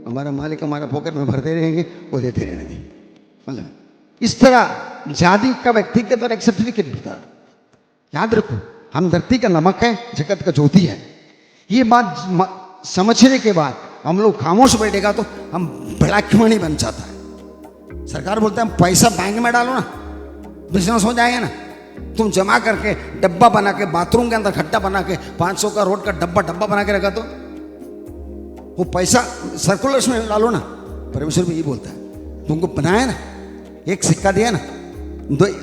हमारा मालिक हमारा पॉकेट में भरते रहेंगे, वो देते रहेंगे। मतलब इस तरह जाति का व्यक्ति के द्वारा एक सर्टिफिकेट मिलता है। याद रखो हम धरती का नमक है, जगत का ज्योति है। ये बात समझने के बाद हम लोग खामोश बैठेगा तो हम ब्लैक मनी बन जाता है। सरकार बोलते हैं पैसा बैंक में डालो ना, बिजनेस हो जाएगा ना। तुम जमा करके डब्बा बना के बाथरूम के अंदर खड्डा बना के 500 का रोड का डब्बा बना के रखा तो वो पैसा सर्कुलेशन में डालो ना। परमेश्वर भी ये बोलता है, तुमको बनाया ना, एक सिक्का दिया ना,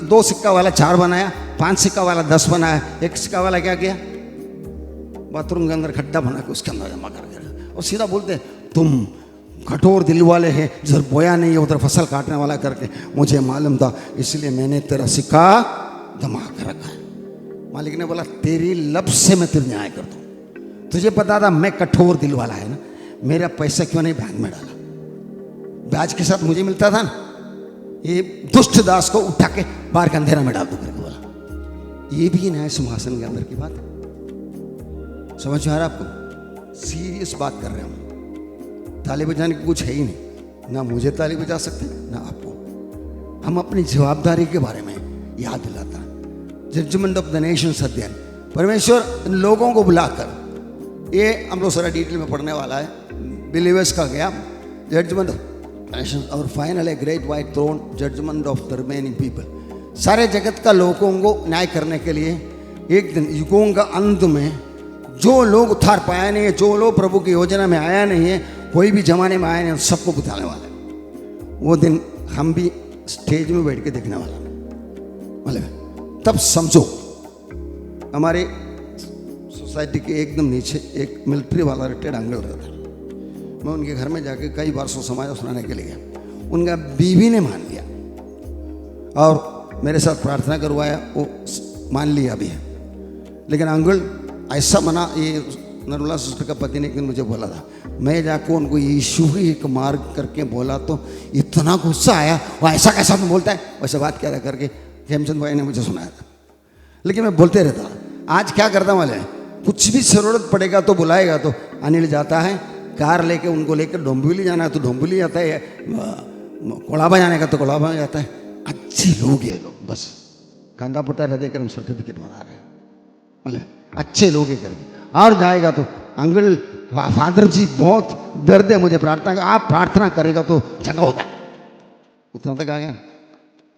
दो सिक्का वाला 4 बनाया, 5 सिक्का वाला 10 बनाया, एक सिक्का वाला क्या किया, बाथरूम के अंदर खड्डा बना के उसके अंदर जमा करके। और सीधा बोलते हैं तुम कठोर दिल वाले हैं, जिधर बोया नहीं है उधर फसल काटने वाला करके मुझे मालूम था, इसलिए मैंने तेरा सिक्का जमा कर रखा है। मालिक ने बोला तेरी लब से मैं तेरे न्याय कर दूं। तुझे पता था मैं कठोर दिल वाला है ना, मेरा पैसा क्यों नहीं बैंक में डाला, ब्याज के साथ मुझे मिलता था ना, ये दुष्ट दास को उठा के बाहर के अंधेरा में डाल दो करके बोला। ये भी न्याय सिंहासन के अंदर की बात है। समझ में आ रहा आपको? सीरियस बात कर रहे हम। ताली बजाने की कुछ है ही नहीं, ना मुझे ताली बजा सकते ना आपको। हम अपनी जवाबदारी के बारे में याद दिलाता, जजमेंट ऑफ द नेशंस अध्ययन, परमेश्वर इन लोगों को बुलाकर, ये हम लोग सारा डिटेल में पढ़ने वाला है, बिलीवर्स का गया जजमेंट ऑफ नेशंस और final a great white throne, judgement of the remaining people. सारे जगत का लोगों को न्याय करने के लिए एक दिन युगों का अंत में जो लोग उद्धार पाया नहीं है, जो लोग प्रभु की योजना में आया नहीं है, कोई भी जमाने में आया नहीं, सबको बुझाने वाला है। वो दिन हम भी स्टेज में बैठ के देखने वाला है। मतलब तब समझो, हमारे सोसाइटी के एकदम नीचे एक मिलिट्री वाला रिटायर्ड अंकल रहता है। मैं उनके घर में जाके कई बार समाज सुनाने के लिए गया। उनका बीवी ने मान लिया और मेरे साथ प्रार्थना करवाया, वो मान लिया भी है। लेकिन अंकल ऐसा मना, ये नरुला सिस्टर का पति ने एक दिन मुझे बोला था, मैं जाकर उनको यीशु ही एक मार्ग करके बोला तो इतना गुस्सा आया, वो ऐसा कैसा तुम बोलता है, वैसे बात क्या करके हेमचंद भाई ने मुझे सुनाया था। लेकिन मैं बोलते रहता। आज क्या करता वाले, कुछ भी जरूरत पड़ेगा तो बुलाएगा। तो अनिल जाता है कार लेके, उनको लेकर डोंबिवली जाना है तो डोंबिवली जाता है, कोलाबा जाने का तो कोलाबा जाता है। अच्छे लोग ये लोग, बस कंधा पुट्टा देकर हम सर्टिफिकेट बना रहे हैं, मतलब अच्छे लोग ही करके। और जाएगा तो अंकल फादर जी बहुत दर्द है मुझे, प्रार्थना का, आप प्रार्थना करेगा तो चंगा होगा। उतना तक आ गया।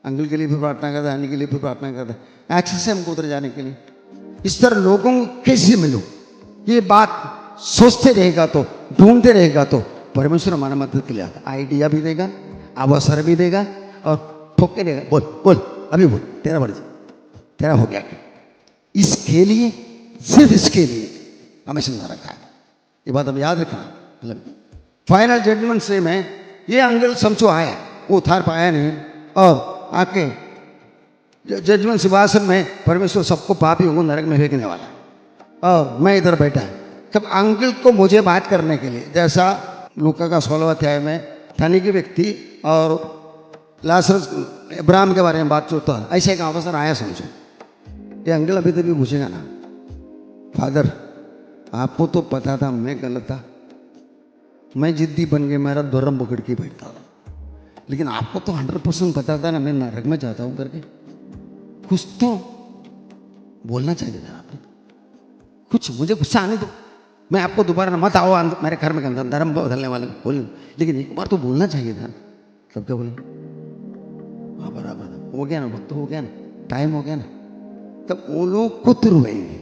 अंकल के लिए भी प्रार्थना करता है, अन्य के लिए भी प्रार्थना करता है, एक्सेस है हमको उधर जाने के लिए। इस तरह लोगों को कैसे मिलो, ये बात सोचते रहेगा तो, ढूंढते रहेगा तो परमेश्वर हमारा मदद के लिए आता, आइडिया भी देगा, अवसर भी देगा और ठोके देगा। बोल बोल अभी बोल, तेरा मर्जी, तेरा हो गया। इसके लिए, सिर्फ इसके लिए हमें समझा रखा है। ये बात हम याद रखना। मतलब फाइनल जजमेंट से मैं ये अंकल समझो आया, वो उतार पाया नहीं, और आके जजमेंट सिंहासन में परमेश्वर सबको पापियों को नरक में फेंकने वाला है, और मैं इधर बैठा है। तब अंकल को मुझे बात करने के लिए, जैसा लूका का 16वां अध्याय में धनी के व्यक्ति और लाजरस अब्राहम के बारे में बात होता है, ऐसे एक अवसर आया समझो। ये अंकल अभी तक भी पूछेगा ना, फादर आपको तो पता था मैं गलत था, मैं जिद्दी बन के मेरा धर्म पकड़ के बैठता था, लेकिन आपको तो 100% पता था ना मैं नरक में जाता हूं करके। कुछ तो बोलना चाहिए था आपने, कुछ मुझे गुस्सा आने दो, मैं आपको दोबारा मत आओ मेरे घर में धर्म बदलने वाले बोल, लेकिन एक बार तो बोलना चाहिए था। तब क्या बोले, हाँ बराबर हो गया ना, वक्त हो गया ना, टाइम हो गया ना। तब वो लोग खुद रोएंगे।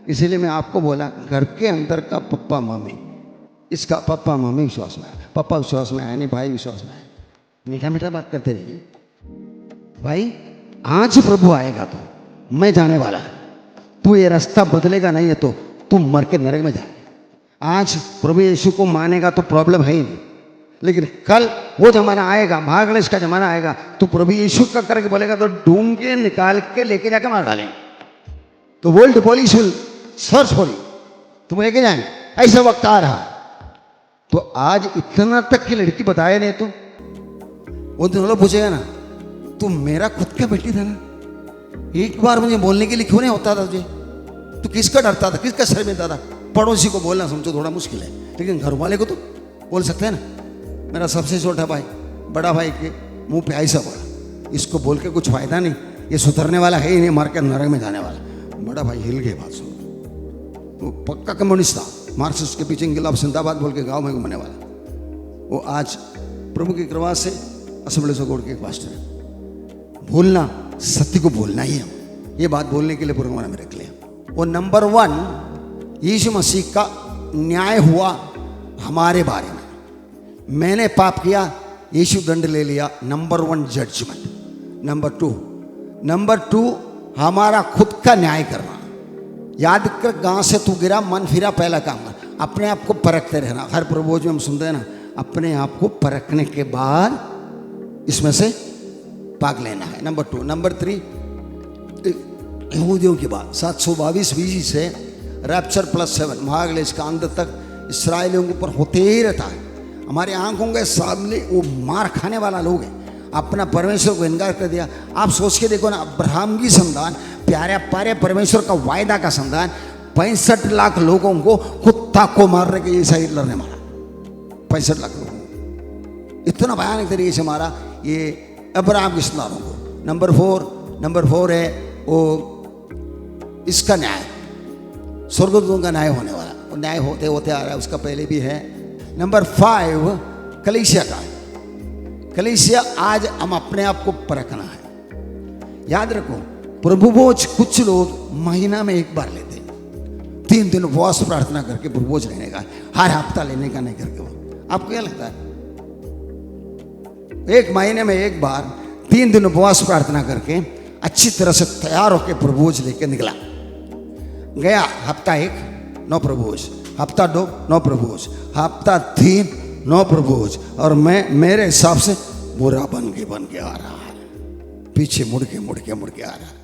इसीलिए मैं आपको बोला, घर के अंदर का पप्पा मम्मी, इसका पप्पा मम्मी विश्वास में है, पापा विश्वास में है नहीं, भाई विश्वास में है, मीठा मीठा बात करते रहिए। भाई आज प्रभु आएगा तो मैं जाने वाला है, तू ये रास्ता बदलेगा नहीं है तो तू मर के नरक में जाए। आज प्रभु यीशु को मानेगा तो प्रॉब्लम है ही नहीं, लेकिन कल वो जमाना आएगा, महागणेश का जमाना आएगा, तो प्रभु यीशु का करके बोलेगा तो ढूंढ के निकाल के लेके जाके मार डालेंगे। तो world police will search for you, तुम लेके जाएंगे। ऐसा वक्त आ रहा। तो आज इतना तक की लड़की बताया नहीं, तो वो दोनों लोग पूछेगा ना, तू मेरा खुद का बेटी था ना, एक बार मुझे बोलने के लिए क्यों नहीं होता था तुझे, तू किसका डरता था, किसका शर्मिंदा था। पड़ोसी को बोलना समझो थोड़ा मुश्किल है, लेकिन घर वाले को तो बोल सकते हैं ना। मेरा सबसे छोटा भाई बड़ा भाई के मुंह पे ऐसा बोला, इसको बोल के कुछ फायदा नहीं, ये सुधरने वाला है ही नहीं, मार के नरक में जाने वाला। बड़ा भाई हिल गए बात सुन, वो पक्का कम्युनिस्ट था, मार्क्सिस्ट के पीछे इंकलाब जिंदाबाद बोल के गाँव में घूमने वाला। वो आज प्रभु की कृपा से असेंबली से गोड़ के एक पास्टर है। बोलना, सत्य को बोलना ही हम, ये बात बोलने के लिए पुरवाना में रख लिया। वो नंबर 1 यीशु मसीह का न्याय हुआ हमारे बारे में, मैंने पाप किया, यीशु दंड ले लिया, नंबर 1 जजमेंट। नंबर 2 हमारा खुद का न्याय करना। याद कर, गांव से तू गिरा, मन फिरा, पहला काम कर, अपने आप को परखते रहना। हर प्रभुज में हम सुनते हैं ना, अपने आप को परखने के बाद इसमें से भाग लेना है। नंबर 2। नंबर 3 यहूदियों की बात 722 बीसी से रैप्चर +7 महागलेश का अंत तक इसराइलियों के ऊपर होते ही रहता है। हमारे आंखों के सामने वो मार खाने वाला लोग है, अपना परमेश्वर को इनकार कर दिया। आप सोच के देखो ना, अब्राहम की संतान, प्यारे परमेश्वर का वायदा का संतान, 65 लाख लोगों को कुत्ता को मारने के जैसा हिटलर ने मारा। 65 लाख लोगों को इतना भयानक तरीके से मारा ये अब्राहम की संतानों को। नंबर 4 है वो इसका न्याय, स्वर्गदूतों का न्याय होने वाला, वो न्याय होते होते आ रहा है, उसका पहले भी है। नंबर 5 कलीसिया का है। कलीसिया आज हम अपने आप को परखना है। याद रखो, प्रभु भोज कुछ लोग महीना में एक बार लेते, 3 दिन उपवास प्रार्थना करके प्रभु भोज लेने का, हर हफ्ता लेने का नहीं करके। वो आपको क्या लगता है, एक महीने में एक बार 3 दिन उपवास प्रार्थना करके अच्छी तरह से तैयार होकर प्रभु भोज लेके निकला, गया हफ्ता 1 नो प्रभु भोज, हफ्ता 2 नो प्रभु भोज, हफ्ता 3 नो प्रभु भोज, और मैं मेरे हिसाब से बुरा बन के आ रहा है, पीछे मुड़ के आ रहा है।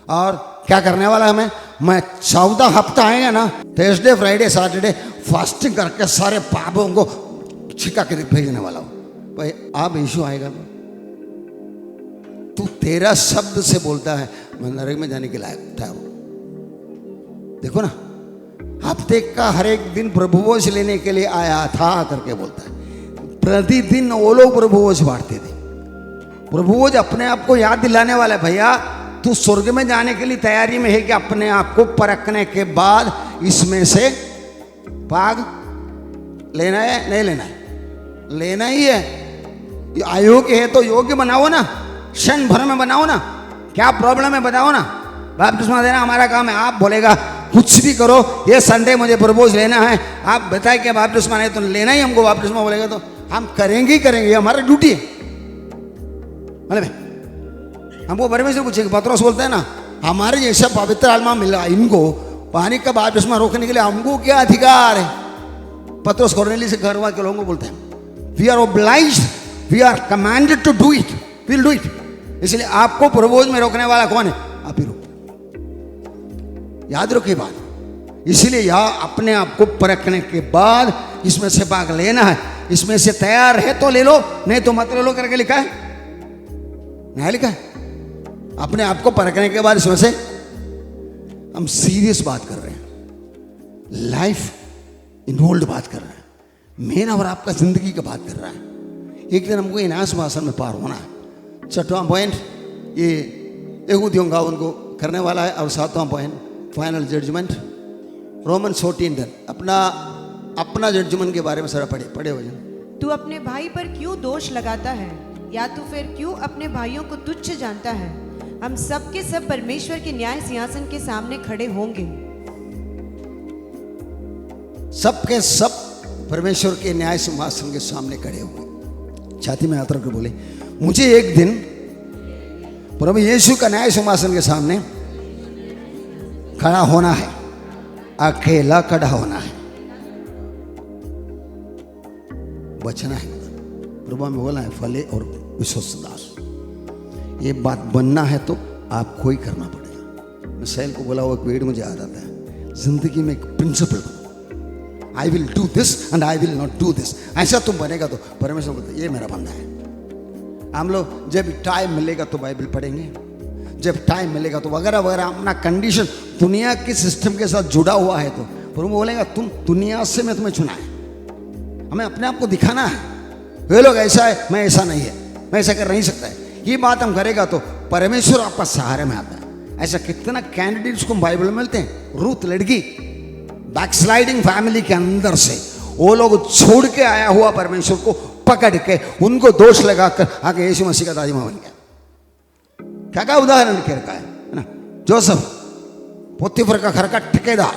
और क्या करने वाला है मैं 14 हफ्ता आएगा ना, थर्सडे फ्राइडे सैटरडे फास्टिंग करके सारे पापों को छिका के भेजने वाला हूँ। भाई अब यीशु आएगा तू तेरा शब्द से बोलता है मैं नरक में जाने के लायक था। देखो ना, हफ्ते का हर एक दिन प्रभुभोज लेने के लिए आया था करके बोलता है। प्रतिदिन वो लोग प्रभुभोज बांटते थे। प्रभुभोज अपने आप को याद दिलाने वाला है, भैया तू स्वर्ग में जाने के लिए तैयारी में है कि अपने आप को परखने के बाद इसमें से भाग लेना है, नहीं लेना है? लेना ही है। अयोग्य है तो योग्य बनाओ ना, क्षण भर में बनाओ ना। क्या प्रॉब्लम है बताओ ना। बपतिस्मा देना हमारा काम है। आप बोलेगा कुछ भी करो, ये संडे मुझे प्रपोज लेना है, आप बताए क्या बपतिस्मा नहीं तो लेना ही हमको बपतिस्मा, बोलेगा तो हम करेंगे ही करेंगे, हमारा ड्यूटी है। मतलब हमको परमेश्वर पूछेगा। पतरस बोलते हैं ना, हमारे जैसा पवित्र आत्मा मिला इनको पानी का बपतिस्मा रोकने के लिए हमको क्या अधिकार है? पतरस कोर्नेलियस के घर वाले के लोगों को बोलते हैं, we are obliged, we are commanded to do it, will do it. इसलिए आपको प्रपोज में रोकने वाला कौन है? आप ही रोको। याद रखिए बात। इसीलिए यहाँ अपने आप को परखने के बाद इसमें से भाग लेना है। इसमें से तैयार है तो ले लो, नहीं तो मत ले लो करके लिखा है, नहीं लिखा है? अपने आप को परखने के बाद इसमें से हम सीरियस बात कर रहे हैं, लाइफ इन्वॉल्व बात कर रहे हैं, मेरा और आपका जिंदगी का बात कर रहा है। एक दिन हमको न्याय सिंहासन में पार होना है। छठवां पॉइंट ये यहूदियों का उनको करने वाला है। और सातवां पॉइंट फाइनल जजमेंट, रोमन 14 अपना जजमेंट के बारे में सारा पढ़े हो जाए। तू अपने भाई पर क्यों दोष लगाता है, या तू फिर क्यों अपने भाइयों को तुच्छ जानता है? हम सब के सब परमेश्वर के न्याय सिंहासन के सामने खड़े होंगे। सबके सब परमेश्वर के न्याय सिंहासन के सामने खड़े हुए। छाती में हाथ रखकर बोले, मुझे एक दिन प्रभु यीशु का न्याय सिंहासन के सामने खड़ा होना है, अकेला खड़ा होना है, बचना है। प्रभु में बोला है फले और विश्वासदास, ये बात बनना है तो आपको ही करना पड़ेगा। मैं सैल को बोला, वो एक वेड मुझे याद आता है, जिंदगी में एक principle, I will do this and I will not do this. ऐसा तुम बनेगा तो परमेश्वर बोलता ये मेरा बंदा है। हम लोग जब टाइम मिलेगा तो बाइबल पढ़ेंगे, जब टाइम मिलेगा तो वगैरह वगैरह। अपना कंडीशन दुनिया के सिस्टम के साथ जुड़ा हुआ है तो प्रभु बोलेगा तुम दुनिया से मैं तुम्हें चुना है, हमें अपने आप को दिखाना है। वे लोग ऐसा है, मैं ऐसा नहीं है, मैं ऐसा कर नहीं सकता है, ये बात हम करेगा तो परमेश्वर आपका सहारे में आता है। ऐसा कितना कैंडिडेट्स को बाइबल में मिलते हैं। रूथ लड़की बैकस्लाइडिंग फैमिली के अंदर से वो लोग छोड़ के आया हुआ परमेश्वर को पकड़ के उनको दोष लगाकर आगे यीशु मसीह का दादी मां बन गया। क्या क्या उदाहरण लिखे रखा है ना। जोसेफ पोतीफर का घर का ठेकेदार,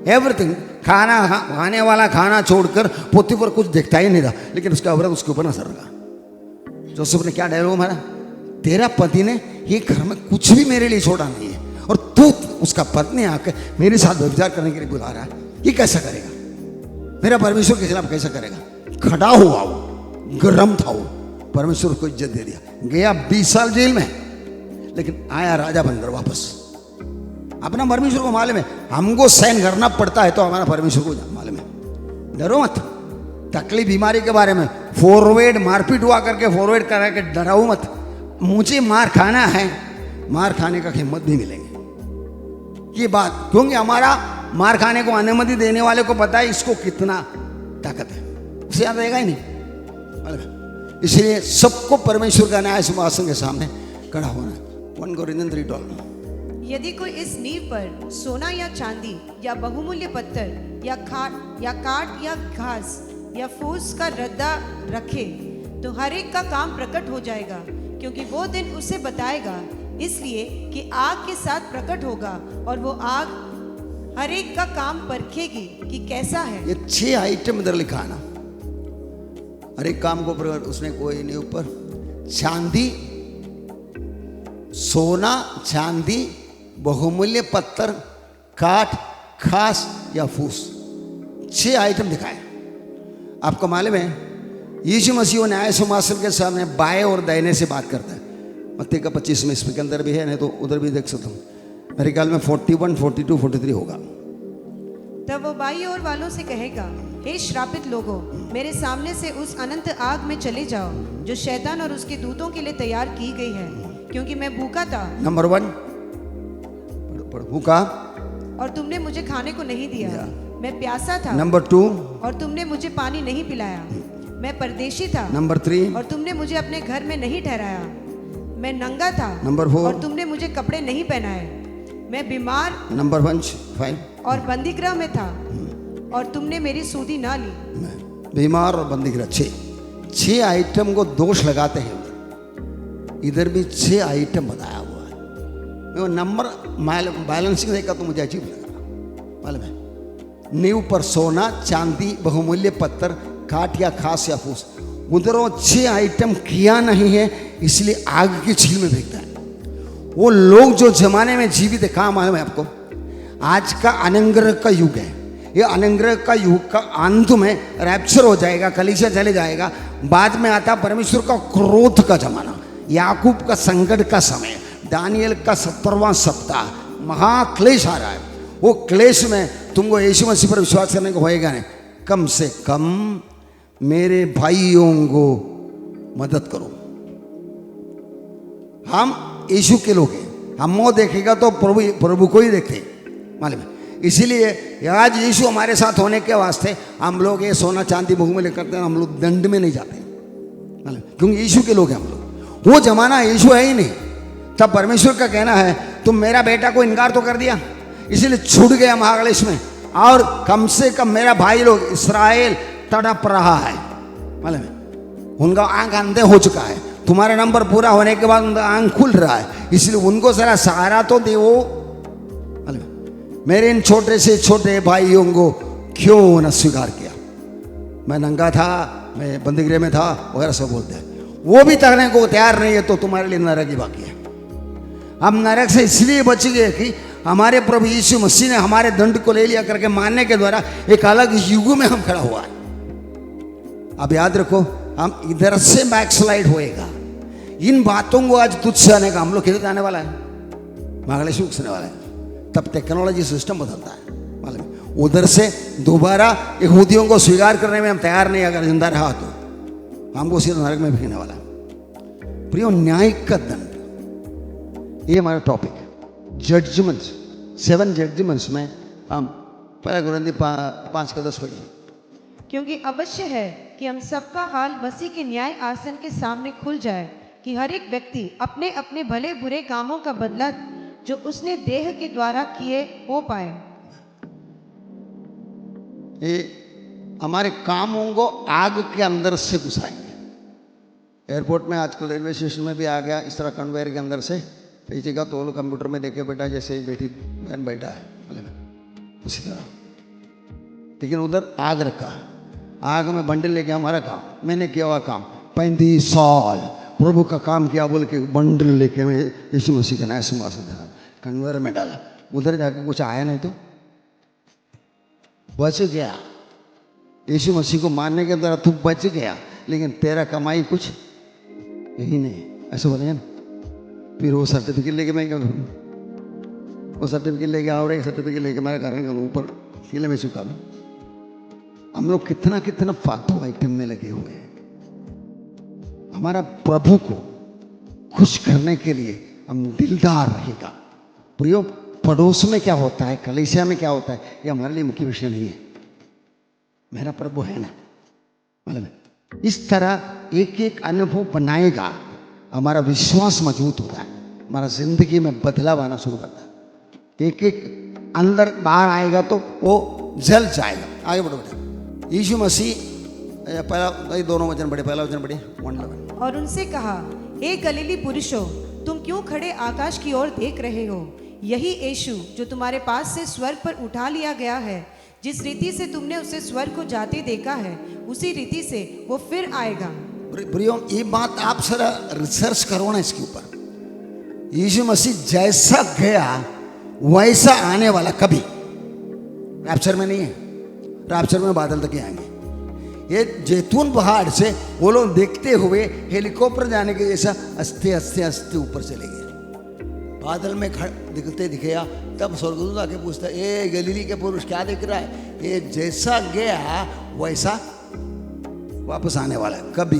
एवरीथिंग, खाने वाला खाना छोड़कर पोतीफर कुछ देखता ही नहीं था, लेकिन उसका औरत उसके ऊपर नजर रखा। जोसेफ ने क्या डायलॉग मारा, तेरा पति ने ये घर में कुछ भी मेरे लिए छोड़ा नहीं है और तू उसका पत्नी आकर मेरे साथ व्यभिचार करने के लिए बुला रहा है, ये कैसा करेगा? मेरा परमेश्वर के खिलाफ कैसा करेगा? खड़ा हुआ वो, गरम था वो, परमेश्वर को इज्जत दे दिया। गया 20 साल जेल में, लेकिन आया राजा बनकर वापस। अपना परमेश्वर को मालूम है, हमको सहन करना पड़ता है तो हमारा परमेश्वर को मालूम है। डरो मत। तकलीफ बीमारी के बारे में फॉरवर्ड मारपीट हुआ करके फॉरवर्ड करा के डराओ मत। मुझे मार खाना है, मार खाने का हिम्मत नहीं मिलेंगे ये बात, क्योंकि हमारा मार खाने को अनुमति देने वाले को पता है इसको कितना ताकत है, उसे याद रहेगा ही नहीं। इसलिए सबको परमेश्वर का न्याय सिंहासन के सामने खड़ा होना है। 1 Corinthians 3:12। यदि कोई इस नींव पर सोना या चांदी या बहुमूल्य पत्थर या काट या घास या फूस का रद्दा रखे तो हर एक का काम प्रकट हो जाएगा, क्योंकि वो दिन उसे बताएगा, इसलिए कि आग के साथ प्रकट होगा और वो आग हर एक का काम परखेगी कि कैसा है। ये 6 आइटम इधर लिखा है ना, हर एक काम को प्रकट। उसने कोई नहीं ऊपर चांदी, सोना, चांदी, बहुमूल्य पत्थर, काठ, खास या फूस, 6 आइटम दिखाए। आपको मालूम है यीशु मसीह न्याय सिंहासन के सामने बाएं और दाहिने से बात करता है। मत्ती का 25 में इसके अंदर भी है, नहीं तो उधर भी देख सकता हूँ। मेरे ख्याल में 41, 42, 43 होगा। तब वो बाई ओर वालों से कहेगा, हे श्रापित लोगों, मेरे सामने से उस अनंत आग में चले जाओ जो शैतान और उसके दूतों के लिए तैयार की गई है, क्योंकि मैं भूखा था। नंबर 1 भूखा और तुमने मुझे खाने को नहीं दिया, मैं प्यासा था नंबर 2, और तुमने मुझे पानी नहीं पिलाया। मैं परदेशी था नंबर 3, और तुमने मुझे अपने घर में नहीं ठहराया। मैं नंगा था नंबर 4, और तुमने मुझे कपड़े नहीं पहनाए। मैं बीमार नंबर 5, और बंदीगृह में था और तुमने मेरी सूदी ना ली। बीमार और बंदीगृह। 6 आइटम को दोष लगाते हैं। इधर भी 6 आइटम बताया हुआ है। मैं वो नंबर बैलेंसिंग देखा तो मुझे अजीब लगा। मालूम है, नींव पर सोना, चांदी, बहुमूल्य पत्थर, काट या खास या फूस। उधर वो 6 आइटम किया नहीं है, इसलिए आग की झील में फेंकता है। वो लोग जो जमाने में जीवित है, कहाँ मालूम है आपको? आज का अनुग्रह का युग है। ये अनुग्रह का युग का अंत में रैप्चर हो जाएगा, कलीसिया चले जाएगा। बाद में आता परमेश्वर का क्रोध का जमाना, याकूब का संकट का समय, दानियल का 70वां सप्ताह, महाक्लेश आ रहा है। वो क्लेश में तुमको यीशु मसीह पर विश्वास करने को होएगा नहीं। कम से कम मेरे भाइयों को मदद करो। हम यीशु के लोग हैं। हम वो देखेगा तो प्रभु को ही देखते मालूम है। इसीलिए आज यीशु हमारे साथ होने के वास्ते हम लोग ये सोना चांदी बहुमूल्य करते हैं। हम लोग दंड में नहीं जाते मालूम, क्योंकि यीशु के लोग हैं हम लोग। वो जमाना यीशु है ही नहीं। तब परमेश्वर का कहना है तुम मेरा बेटा को इनकार तो कर दिया, इसीलिए छूट गया महाक्लेश में। और कम से कम मेरा भाई लोग इस्राएल तड़प रहा है मालूम है। उनका आंख अंधे हो चुका है। तुम्हारा नंबर पूरा होने के बाद उनका आंख खुल रहा है, इसलिए उनको जरा सहारा तो दे। वो मालूम है, मेरे इन छोटे से छोटे भाइयों को क्यों न स्वीकार किया? मैं नंगा था, मैं बंदीगृह में था वगैरह सब बोलते हैं। वो भी तकने को तैयार नहीं है तो तुम्हारे लिए नरक ही बाकी है। हम नरक से इसलिए बच गए कि हमारे प्रभु यीशु मसीह ने हमारे दंड को ले लिया करके मानने के द्वारा एक अलग युग में हम खड़ा हुआ है। अब याद रखो, हम इधर से बैकस्लाइड होएगा। इन बातों को आज तुझसे आने का, हम लोग किधर आने वाला है? महाक्लेश युग से आने वाला है। तब टेक्नोलॉजी सिस्टम बदलता है मालूम है। उधर से दोबारा यहूदियों को स्वीकार करने में हम तैयार नहीं, अगर जिंदा रहा तो हमको सीधा नरक में फेंकने वाला है। प्रियो, न्याय का दंड, ये हमारा टॉपिक है। जजमेंट्स, 7 जजमेंट्स में हम 1 कुरिन्थी 5:10 पढ़िए। क्योंकि अवश्य है कि हम सबका हाल मसीह के न्याय आसन के सामने खुल जाए, कि हर एक व्यक्ति अपने अपने भले बुरे कामों का बदला जो उसने देह के द्वारा किए हो पाए। ये हमारे कामों को आग के अंदर से घुसाएंगे। एयरपोर्ट में आजकल रेलवे स्टेशन में भी आ गया इस तरह, कन्वेयर के अंदर से भेजेगा तो वो लोग कंप्यूटर में देखे बेटा जैसे बेटी बहन बैठा है उसी तरह। लेकिन उधर आग रखा है, आग में बंडल लेके हमारा काम, मैंने किया हुआ काम 35 साल प्रभु का काम किया बोल के बंडल लेके मैं यीशु मसीह का नया सिंहासन कन्वेयर में डाला। उधर जाके कुछ आया नहीं तो बच गया। यीशु मसीह को मानने के द्वारा तू बच गया, लेकिन तेरा कमाई कुछ यही नहीं, ऐसा बोलेंगे ना। फिर वो सर्टिफिकेट लेके मैं क्या करूँ? वो सर्टिफिकेट लेके और एक सर्टिफिकेट लेके मैं करेंगे ऊपर किले में चुका दूँ। हम लोग कितना कितना फालतू आइटम में लगे हुए हैं। हमारा प्रभु को खुश करने के लिए हम दिलदार रहेगा। प्रियो, पड़ोस में क्या होता है, कलीसिया में क्या होता है, ये हमारे लिए मुख्य विषय नहीं है। मेरा प्रभु है ना, मतलब इस तरह एक एक अनुभव बनाएगा, हमारा विश्वास मजबूत होता है, हमारा जिंदगी में बदलाव आना शुरू करता है। एक एक अंदर बाहर आएगा तो वो जल जाएगा। आगे बढ़ो बेटा। यीशु मसीह पहला दोनों वचन पढ़े, पहला वचन पढ़े 1:11। और उनसे कहा, हे गलीली पुरुषों, तुम क्यों खड़े आकाश की ओर देख रहे हो? यही यीशु जो तुम्हारे पास से स्वर्ग पर उठा लिया गया है, जिस रीति से तुमने उसे स्वर्ग को जाते देखा है, उसी रीति से वो फिर आएगा। प्रियो, ये बात आप जरा रिसर्च करो ना इसके ऊपर। यीशु मसीह जैसा गया वैसा आने वाला, कभी रैप्चर में नहीं है। रैप्चर में बादल तक ही आएंगे। ये जैतून पहाड़ से वो लोग देखते हुए हेलीकॉप्टर जाने के जैसा हंसते हंसते हंसते ऊपर चले गए। बादल में दिखते दिखेगा, तब स्वर्गदूत आके पूछता, ए गलीली के पुरुष क्या दिख रहा है? ये जैसा गया वैसा वापस आने वाला है, कभी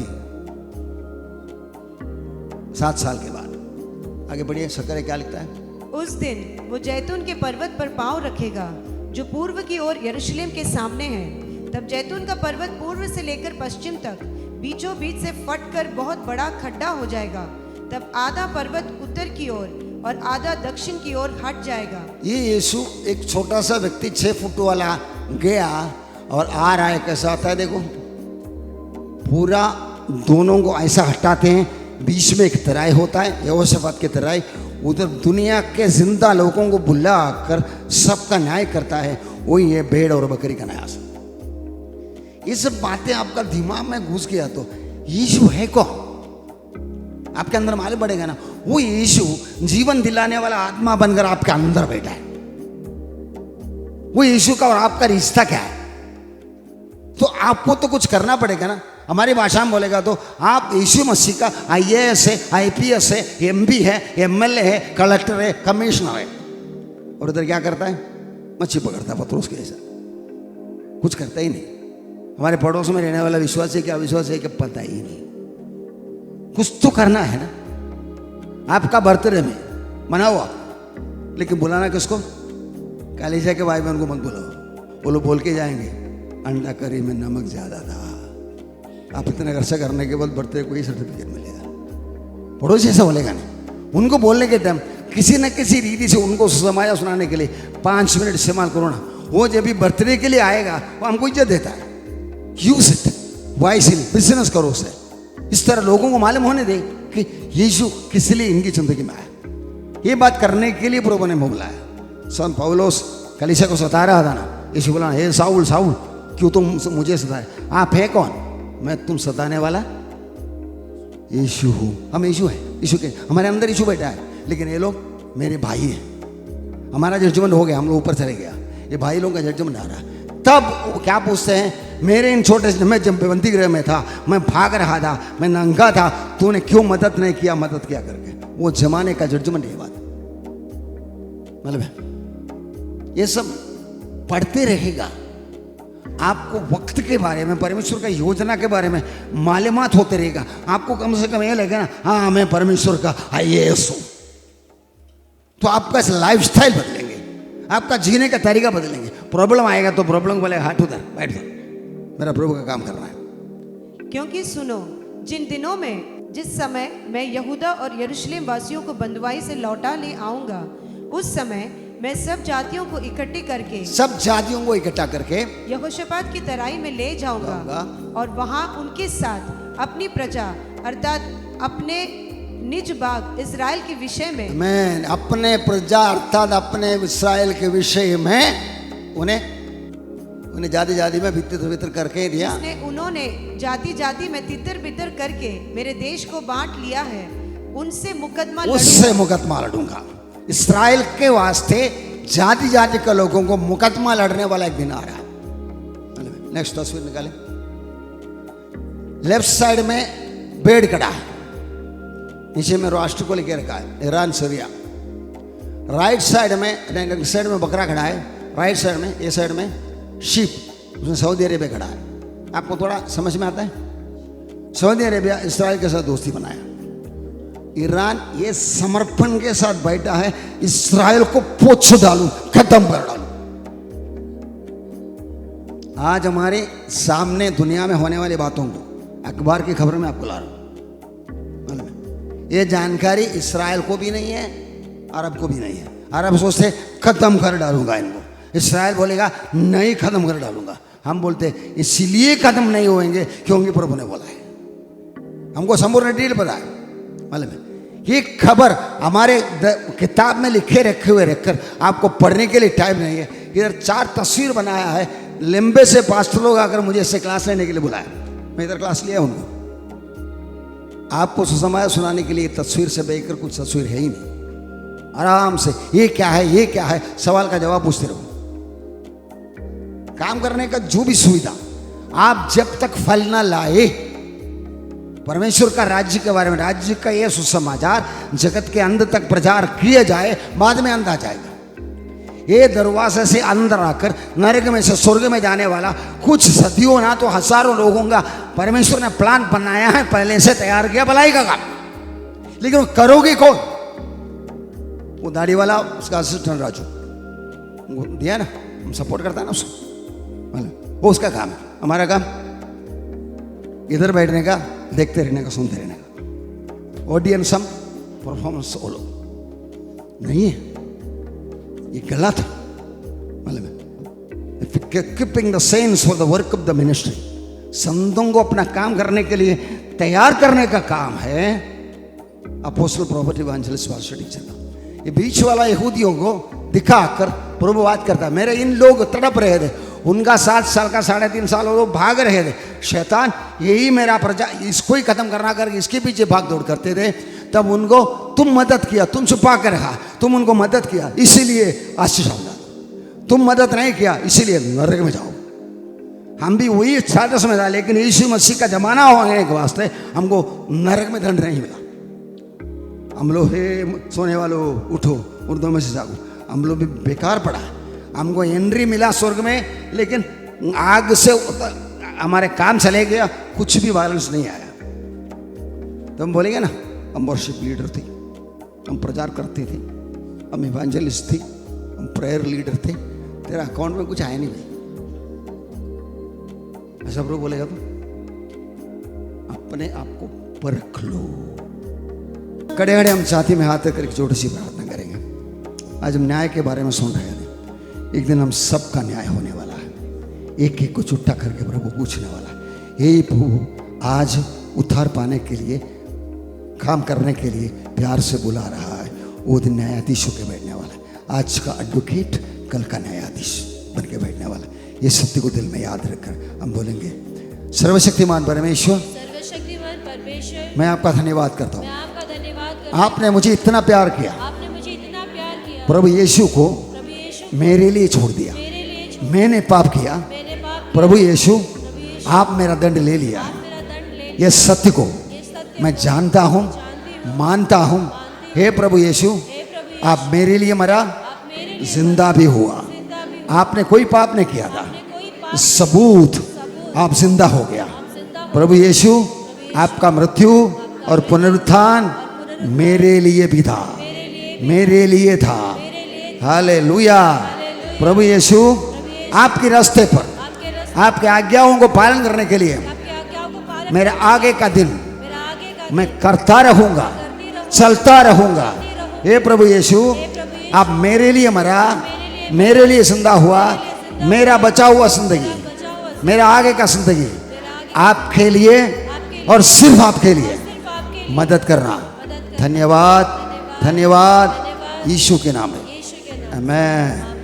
7 साल के बाद। आगे बढ़िए, शक्कर क्या लिखता है? उस दिन वो जैतून के पर्वत पर पांव रखेगा, जो पूर्व की ओर यरूशलेम के सामने है। तब जैतून का पर्वत पूर्व से लेकर पश्चिम तक बीचों बीच से फटकर बहुत बड़ा खड्डा हो जाएगा। तब आधा पर्वत उत्तर की ओर और आधा दक्षिण की ओर हट जाएगा। ये यीशु एक छोटा सा व्यक्ति 6 फुट वाला गया और आ रहा है। कैसा आता है देखो, पूरा दोनों को ऐसा हटाते हैं, बीच में एक तराई होता है, यहोशापात की तराई, उधर दुनिया के जिंदा लोगों को बुला कर सबका न्याय करता है। वही है भेड़ और बकरी का न्यास। ये सब बातें आपका दिमाग में घुस गया तो यीशु है कौन, आपके अंदर मालूम पड़ेगा ना। वो यीशु जीवन दिलाने वाला आत्मा बनकर आपके अंदर बैठा है। वो यीशु का और आपका रिश्ता क्या है, तो आपको तो कुछ करना पड़ेगा ना। हमारी भाषा में बोलेगा तो आप यीशु मसीह का IAS है, IPS है, MB है, MLA है, कलेक्टर है, कमिश्नर है, और उधर क्या करता है, मच्छी पकड़ता है पत्रोस के जैसा, कुछ करता ही नहीं। हमारे पड़ोस में रहने वाला विश्वास है क्या विश्वास है कि पता ही नहीं। कुछ तो करना है ना। आपका बर्थडे में मनाओ आप, लेकिन बुलाना किसको, कालीजा के भाई बहन को मत बुलाओ। वो लोग बोल के जाएंगे अंडा करी में नमक ज्यादा था। आप इतने खर्चा करने के बाद बर्थडे को ही सर्टिफिकेट मिलेगा, पड़ोसी ऐसा बोलेगा नहीं। उनको बोलने के टाइम किसी न किसी रीति से उनको समाया सुनाने के लिए 5 मिनट इस्तेमाल करो ना। वो जब भी बर्थडे के लिए आएगा वो हमको इज्जत देता है। यूज इट वाइसली, बिजनेस करो उससे। इस तरह लोगों को मालूम होने दे कि यीशु किस लिए इनकी जिंदगी में आया। ये बात करने के लिए प्रभु ने बुलाया। सन पौलुस कलीसिया को सता रहा था ना, यीशु बोला, हे साउल साउल क्यों तुम मुझे सताए, आप है कौन, मैं तुम सताने वाला यीशु हूँ। हम यीशु हैं, यीशु के हमारे अंदर यीशु बैठा है, लेकिन ये लोग मेरे भाई हैं। हमारा जजमेंट हो गया, हम लोग ऊपर चले गया, ये भाई लोगों का जजमेंट आ रहा है। तब वो क्या पूछते हैं, मेरे इन छोटे से, मैं जब बंदी गृह में था, मैं भाग रहा था, मैं नंगा था, तूने क्यों मदद नहीं किया, मदद किया करके। वो जमाने का जजमेंट है। बात मतलब है, ये सब पढ़ते रहेगा, आपको वक्त के बारे में, परमेश्वर का योजना के बारे में मालूमात होते रहेगा। आपको कम से कम ये लगेगा ना, हाँ मैं परमेश्वर का IAS हूं, तो आपका लाइफस्टाइल बदलेंगे, आपका जीने का तरीका बदलेंगे। प्रॉब्लम आएगा तो प्रॉब्लम बोले हाथ उधर बैठ जा, मेरा प्रभु का काम करना है। क्योंकि सुनो, जिन दिनों में जिस समय मैं यहूदा और यरूशलेम वासियों को बंधुआई से लौटा ले आऊंगा, उस समय मैं सब जातियों को इकट्ठे करके, सब जातियों को इकट्ठा करके यहोशापात की तराई में ले जाऊंगा और वहां उनके साथ अपनी प्रजा अर्थात अपने निज बाग इस्राएल के विषय में, मैं अपने प्रजा अर्थात अपने इस्राएल के विषय में उन्हें जाति जाति में भितर भितर करके दिया। उन्होंने जाति जाति में तितर बितर करके मेरे देश को बांट लिया है, उनसे मुकदमा लड़ूंगा। इस्राएल के वास्ते जाति जाति के लोगों को मुकदमा लड़ने वाला एक दिन आ रहा है। नेक्स्ट तस्वीर निकाले। लेफ्ट साइड में बेड़ खड़ा है, नीचे में राष्ट्र को लेकर रखा है, ईरान सीरिया। राइट साइड में बकरा खड़ा है, राइट साइड में, ये साइड में शीप, उसमें सऊदी अरेबिया खड़ा है। आपको थोड़ा समझ में आता है, सऊदी अरेबिया इस्राएल के साथ दोस्ती बनाया, ईरान ये समर्पण के साथ बैठा है, इस्राएल को पोछ डालूं, खत्म कर डालूं। आज हमारे सामने दुनिया में होने वाली बातों को अखबार की खबर में आपको ला रहा हूं। ये जानकारी इस्राएल को भी नहीं है, अरब को भी नहीं है। अरब सोचते खत्म कर डालूंगा इनको, इस्राएल बोलेगा नहीं खत्म कर डालूंगा। हम बोलते इसलिए खत्म नहीं होंगे क्योंकि प्रभु ने बोला है। हमको संपूर्ण डिटेल पता है, मालूम है। ये खबर हमारे किताब में लिखे रखे हुए रखकर आपको पढ़ने के लिए टाइम नहीं है। इधर 4 तस्वीर बनाया है, लंबे से पास्टर लोग आकर मुझे इससे क्लास लेने के लिए बुलाया, मैं इधर क्लास लिया उनको। आपको सुसमाचार सुनाने के लिए तस्वीर से बैठकर कुछ तस्वीर है ही नहीं। आराम से ये क्या है, ये क्या है, सवाल का जवाब पूछते रहो। काम करने का जो भी सुविधा, आप जब तक फल ना लाए परमेश्वर का राज्य के बारे में, राज्य का यह सुसमाचार जगत के अंत तक प्रचार किया जाए, बाद में अंत आ जाएगा। ये दरवाजे से अंदर आकर नरक में से स्वर्ग में जाने वाला कुछ सदियों ना तो हजारों लोगों का परमेश्वर ने प्लान बनाया है, पहले से तैयार किया भलाई का काम। लेकिन वो करोगे कौन? वो दाढ़ी वाला, उसका असिस्टेंट राजू दिया ना, हम सपोर्ट करता है ना उसको, मतलब वो उसका काम है। हमारा काम इधर बैठने का, देखते रहने का, सुनते रहने का। ऑडियंस हम, परफॉर्मेंस वो लोग नहीं है, ये गलत है। मतलब keeping the sense for the work of the ministry, संतों को अपना काम करने के लिए तैयार करने का काम है apostle, profit, evangelist, pastor, teacher का। ये बीच वाला यहूदियों को दिखाकर प्रभु बात करता है। मेरे इन लोग तड़प रहे थे, उनका 7 साल का 3.5 साल वो भाग रहे थे। शैतान यही मेरा प्रजा, इसको ही खत्म करना करके इसके पीछे भाग दौड़ करते थे। तब उनको तुम मदद किया, तुम छुपा कर रखा, तुम उनको मदद किया, इसीलिए आशीष होगा। तुम मदद नहीं किया, इसीलिए नरक में जाओ। हम भी वही स्टेटस में था, लेकिन यीशु मसीह का जमाना होने के वास्ते हमको नरक में दंड नहीं मिला। हम लोग हे सोने वालों उठो, उर्दू में से जागो, हम लोग भी बेकार पड़ा। हमको एंट्री मिला स्वर्ग में, लेकिन आग से हमारे काम चले गया, कुछ भी वायलेंस नहीं आया। तो हम बोलेंगे ना, हम वर्शिप लीडर थे, हम प्रचार करते थे, हम इवेंजलिस्ट थे, हम प्रेयर लीडर थे, तेरा अकाउंट में कुछ आया नहीं भाई, ऐसा प्रभु बोलेगा तो अपने आप को परख लो। खड़े खड़े हम छाती में हाथ रखकर छोटी सी प्रार्थना करेंगे। आज हम न्याय के बारे में सुन रहे थे। एक दिन हम सबका न्याय होने वाला है, एक एक को छुट्टा करके प्रभु पूछने वाला है। हे प्रभु, आज उद्धार पाने के लिए, काम करने के लिए प्यार से बुला रहा है। वो दिन न्यायाधीशों के बैठने वाला है। आज का एडवोकेट कल का न्यायाधीश बन के बैठने वाला। ये सत्य को दिल में याद रखकर हम बोलेंगे, सर्वशक्तिमान परमेश्वर, सर्वशक्तिमान परमेश्वर, मैं आपका धन्यवाद करता मैं हूँ। आपका धन्यवाद करता हूँ। आपने मुझे इतना प्यार किया, आपने मुझे इतना प्यार किया। प्रभु यीशु को प्रभु यीशु मेरे लिए छोड़ दिया। मेरे लिए छोड़, मैंने पाप किया, मैंने पाप किया। प्रभु यीशु प्रभु यीशु, आप मेरा दंड ले लिया। आप मेरा दंड ले ये सत्य को ये सत्य मैं जानता हूँ, मानता हूँ। हे प्रभु यीशु, हे प्रभु, आप मेरे लिए मरा, आप मेरे लिए जिंदा भी हुआ। जिंदा भी, आपने कोई पाप नहीं किया था, आपने कोई पाप, सबूत आप जिंदा हो गया। आप जिंदा हो, प्रभु यीशु, आपका मृत्यु और पुनरुत्थान मेरे लिए भी था, मेरे लिए था। हालेलुया। प्रभु यीशु, आपके रास्ते पर, आपके रास्ते, आपके आज्ञाओं को पालन करने के लिए आपकी आज्ञाओं को पालन, मेरे आगे का दिन मेरा आगे का मैं करता रहूंगा, चलता रहूंगा। हे प्रभु यीशु, आप मेरे लिए मरा, मेरे लिए जिंदा हुआ। मेरा बचा हुआ जिंदगी, बचा हुआ, मेरा आगे का जिंदगी मेरा आगे आपके लिए और सिर्फ आपके लिए सिर्फ आपके लिए मदद करना। मदद कर, धन्यवाद, धन्यवाद यीशु के नाम में, यीशु के नाम, आमेन।